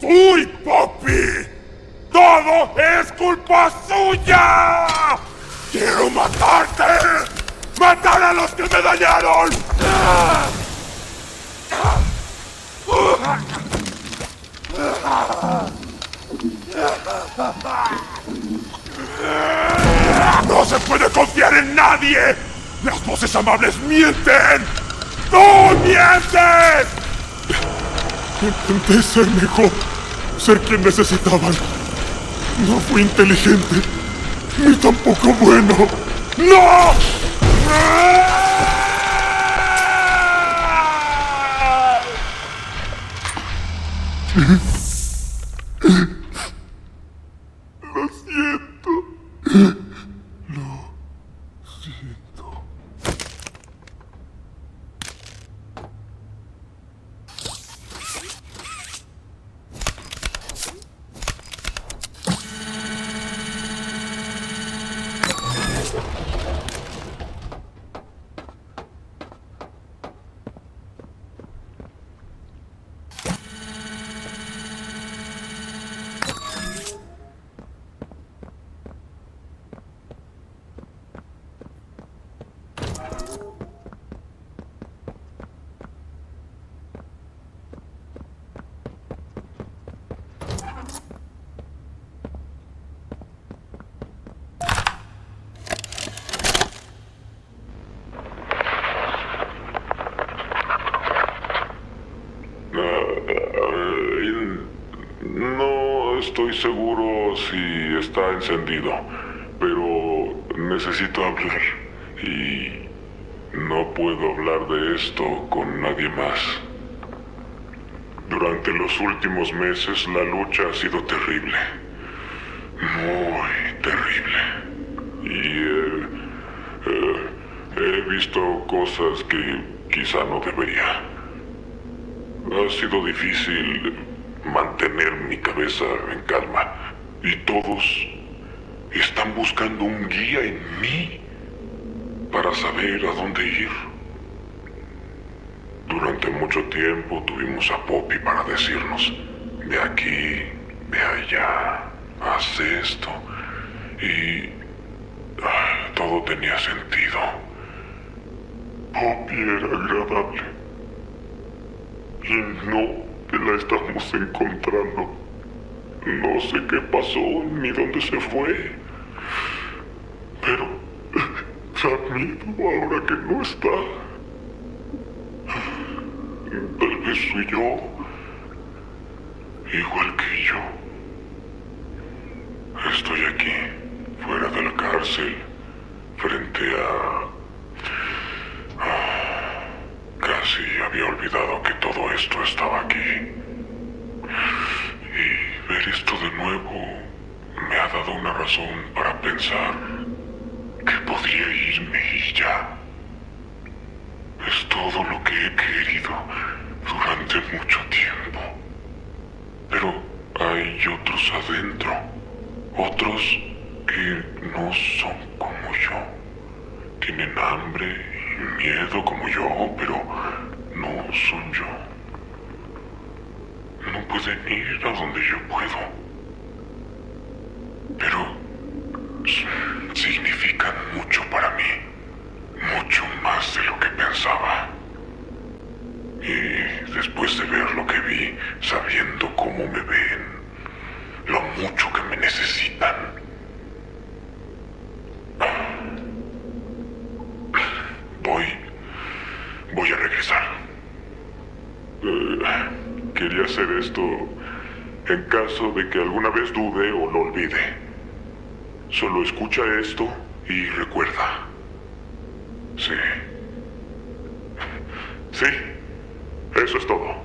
¡Uy, Poppy! ¡Todo es culpa suya! ¡Quiero matarte! ¡Matar a los que me dañaron! ¡No se puede confiar en nadie! ¡Las voces amables mienten! ¡Tú mientes! Intenté ser mejor, ser quien necesitaban. No fui inteligente, ni tampoco bueno. ¡No! Lo siento. Lo siento. estoy seguro si está encendido, pero necesito hablar y no puedo hablar de esto con nadie más. Durante los últimos meses la lucha ha sido terrible, muy terrible, y he visto cosas que quizá no debería. Ha sido difícil mantener mi cabeza en calma y todos están buscando un guía en mí para saber a dónde ir. Durante mucho tiempo tuvimos a Poppy para decirnos: ve aquí, ve allá, haz esto, y todo tenía sentido. Poppy era agradable y no la estamos encontrando. No sé qué pasó ni dónde se fue, pero da miedo ahora que no está. Tal vez soy yo, igual que yo. Estoy aquí, fuera de la cárcel, frente a... Casi había olvidado que todo esto estaba aquí. Y ver esto de nuevo me ha dado una razón para pensar que podría irme y ya. Es todo lo que he querido durante mucho tiempo. Pero hay otros adentro, otros que no son como yo. Tienen hambre y miedo como yo, pero no son yo. No pueden ir a donde yo puedo. Pero significan mucho para mí. Mucho más de lo que pensaba. Y después de ver lo que vi, sabiendo cómo me ven, lo mucho que me necesitan, voy a regresar. Quería hacer esto en caso de que alguna vez dude o lo olvide. Solo escucha esto y recuerda. Sí. Sí. Eso es todo.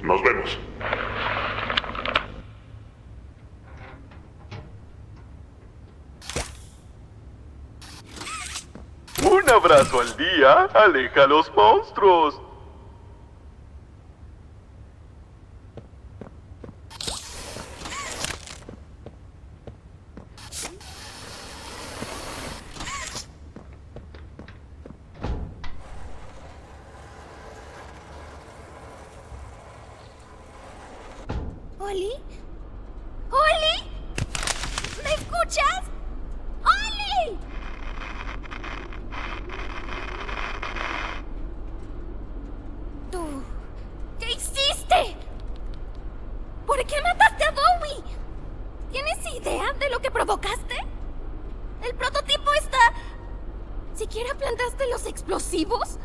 Nos vemos. Un abrazo al día aleja a los monstruos. ¿Ollie? ¿Ollie? ¿Me escuchas? ¡Ollie! ¿Tú qué hiciste? ¿Por qué mataste a Bowie? ¿Tienes idea de lo que provocaste? El prototipo está... ¿Siquiera plantaste los explosivos?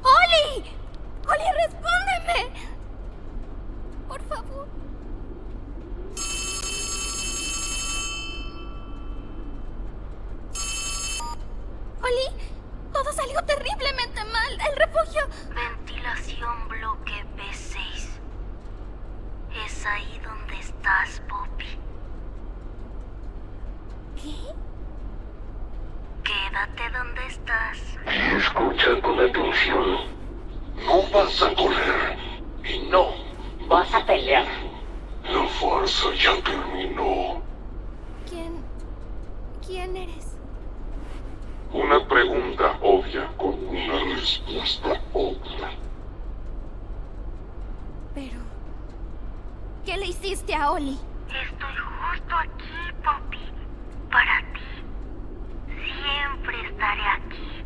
¡Ollie! ¡Ollie, respóndeme! Por favor. Ollie, todo salió terriblemente mal. El refugio... Ventilación bloque B6. Es ahí donde estás, Poppy. ¿Qué? Quédate donde estás. Escucha con atención. No vas a correr y no vas a pelear. La farsa ya terminó. ¿Quién eres? Una pregunta obvia con una respuesta obvia. Pero... ¿qué le hiciste a Ollie? Estoy justo aquí, Poppy. Para ti. Siempre estaré aquí.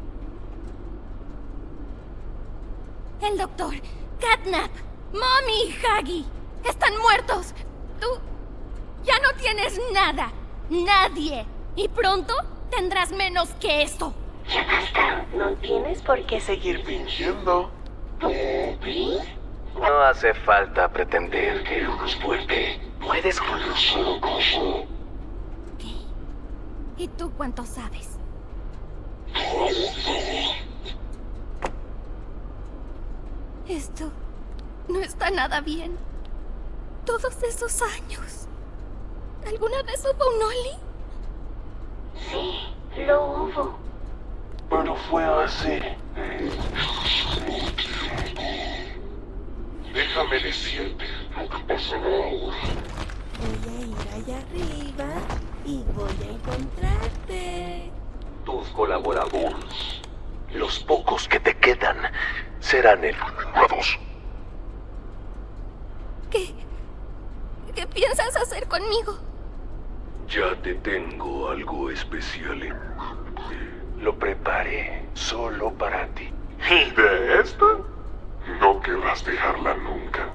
El doctor, Catnap, Mommy y Huggy están muertos. Tú ya no tienes nada. Nadie. Y pronto tendrás menos que esto. Ya basta. No tienes por qué seguir fingiendo. Poppy, No hace falta pretender que eres fuerte. Puedes con solo cosa. ¿Qué? ¿Y tú cuánto sabes? Esto no está nada bien. Todos esos años. ¿Alguna vez hubo un Oli? Sí, lo hubo. Pero fue así. Déjame decirte lo que pasará ahora. Voy a ir allá arriba y voy a encontrarte. Tus colaboradores, los pocos que te quedan, serán eliminados. ¿Qué piensas hacer conmigo? Ya te tengo algo especial en mente. Lo preparé solo para ti. ¿Y de esta? No querrás dejarla nunca.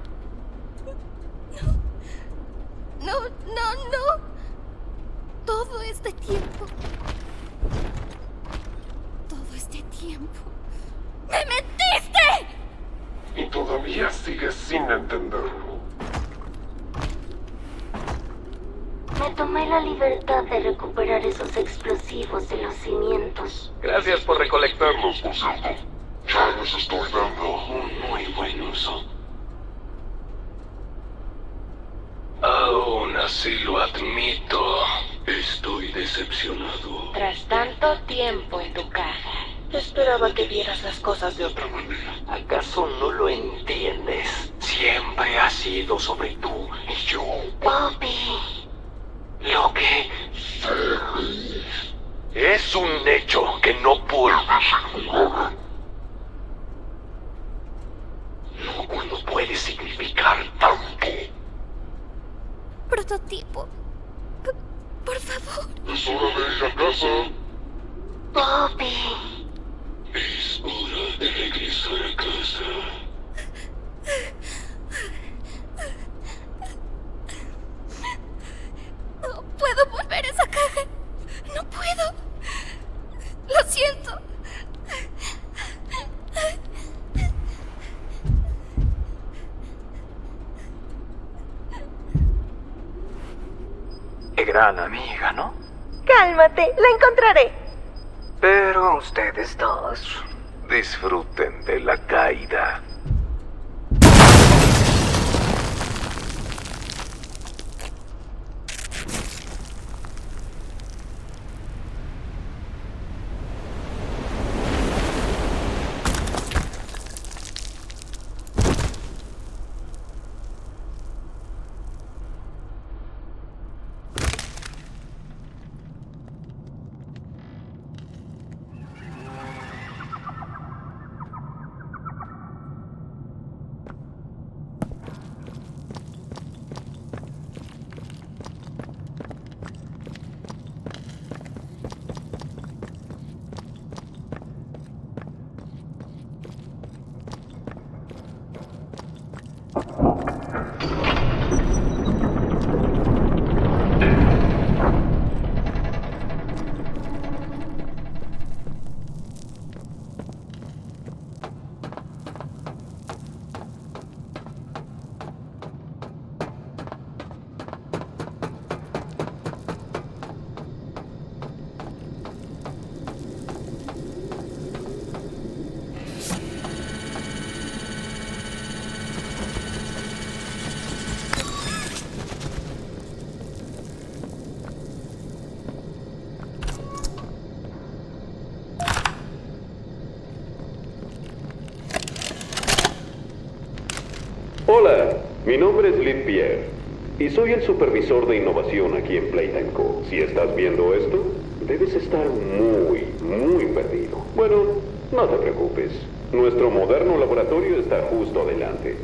No. Todo este tiempo. ¡Me mentiste! Y todavía sigues sin entenderlo. Me tomé la libertad de recuperar esos explosivos de los cimientos. Gracias por recolectarlos, por cierto. Ya les estoy dando un muy buen uso. Aún así lo admito. Estoy decepcionado. Tras tanto tiempo en tu caja, esperaba que vieras las cosas de otra manera. ¿Acaso no lo entiendes? Siempre ha sido sobre tú y yo. Bobby. Lo que es un hecho que no puedo. No cuando puede significar tanto. Prototipo. Por favor. Es hora de ir a casa. Bobby. Es hora de regresar a casa. No puedo volver a esa caja. No puedo. Lo siento. Qué gran amiga, ¿no? Cálmate, la encontraré. Pero ustedes dos disfruten de la caída. Hola, mi nombre es Lee Pierre y soy el supervisor de innovación aquí en Playtime Co. Si estás viendo esto, debes estar muy perdido. Bueno, no te preocupes. Nuestro moderno laboratorio está justo adelante.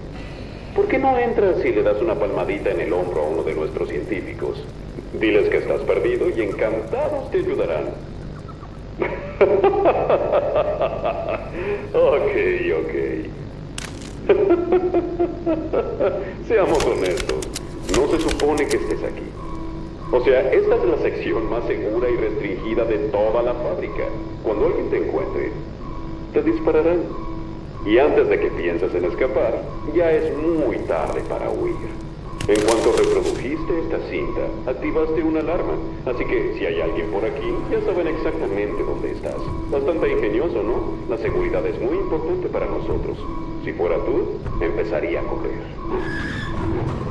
¿Por qué no entras y le das una palmadita en el hombro a uno de nuestros científicos? Diles que estás perdido y encantados te ayudarán. Ok. Seamos honestos, no se supone que estés aquí. O sea, esta es la sección más segura y restringida de toda la fábrica. Cuando alguien te encuentre, te dispararán. Y antes de que pienses en escapar, ya es muy tarde para huir. En cuanto reprodujiste esta cinta, activaste una alarma. Así que si hay alguien por aquí, ya saben exactamente dónde estás. Bastante ingenioso, ¿no? La seguridad es muy importante para nosotros. Si fuera tú, empezaría a correr.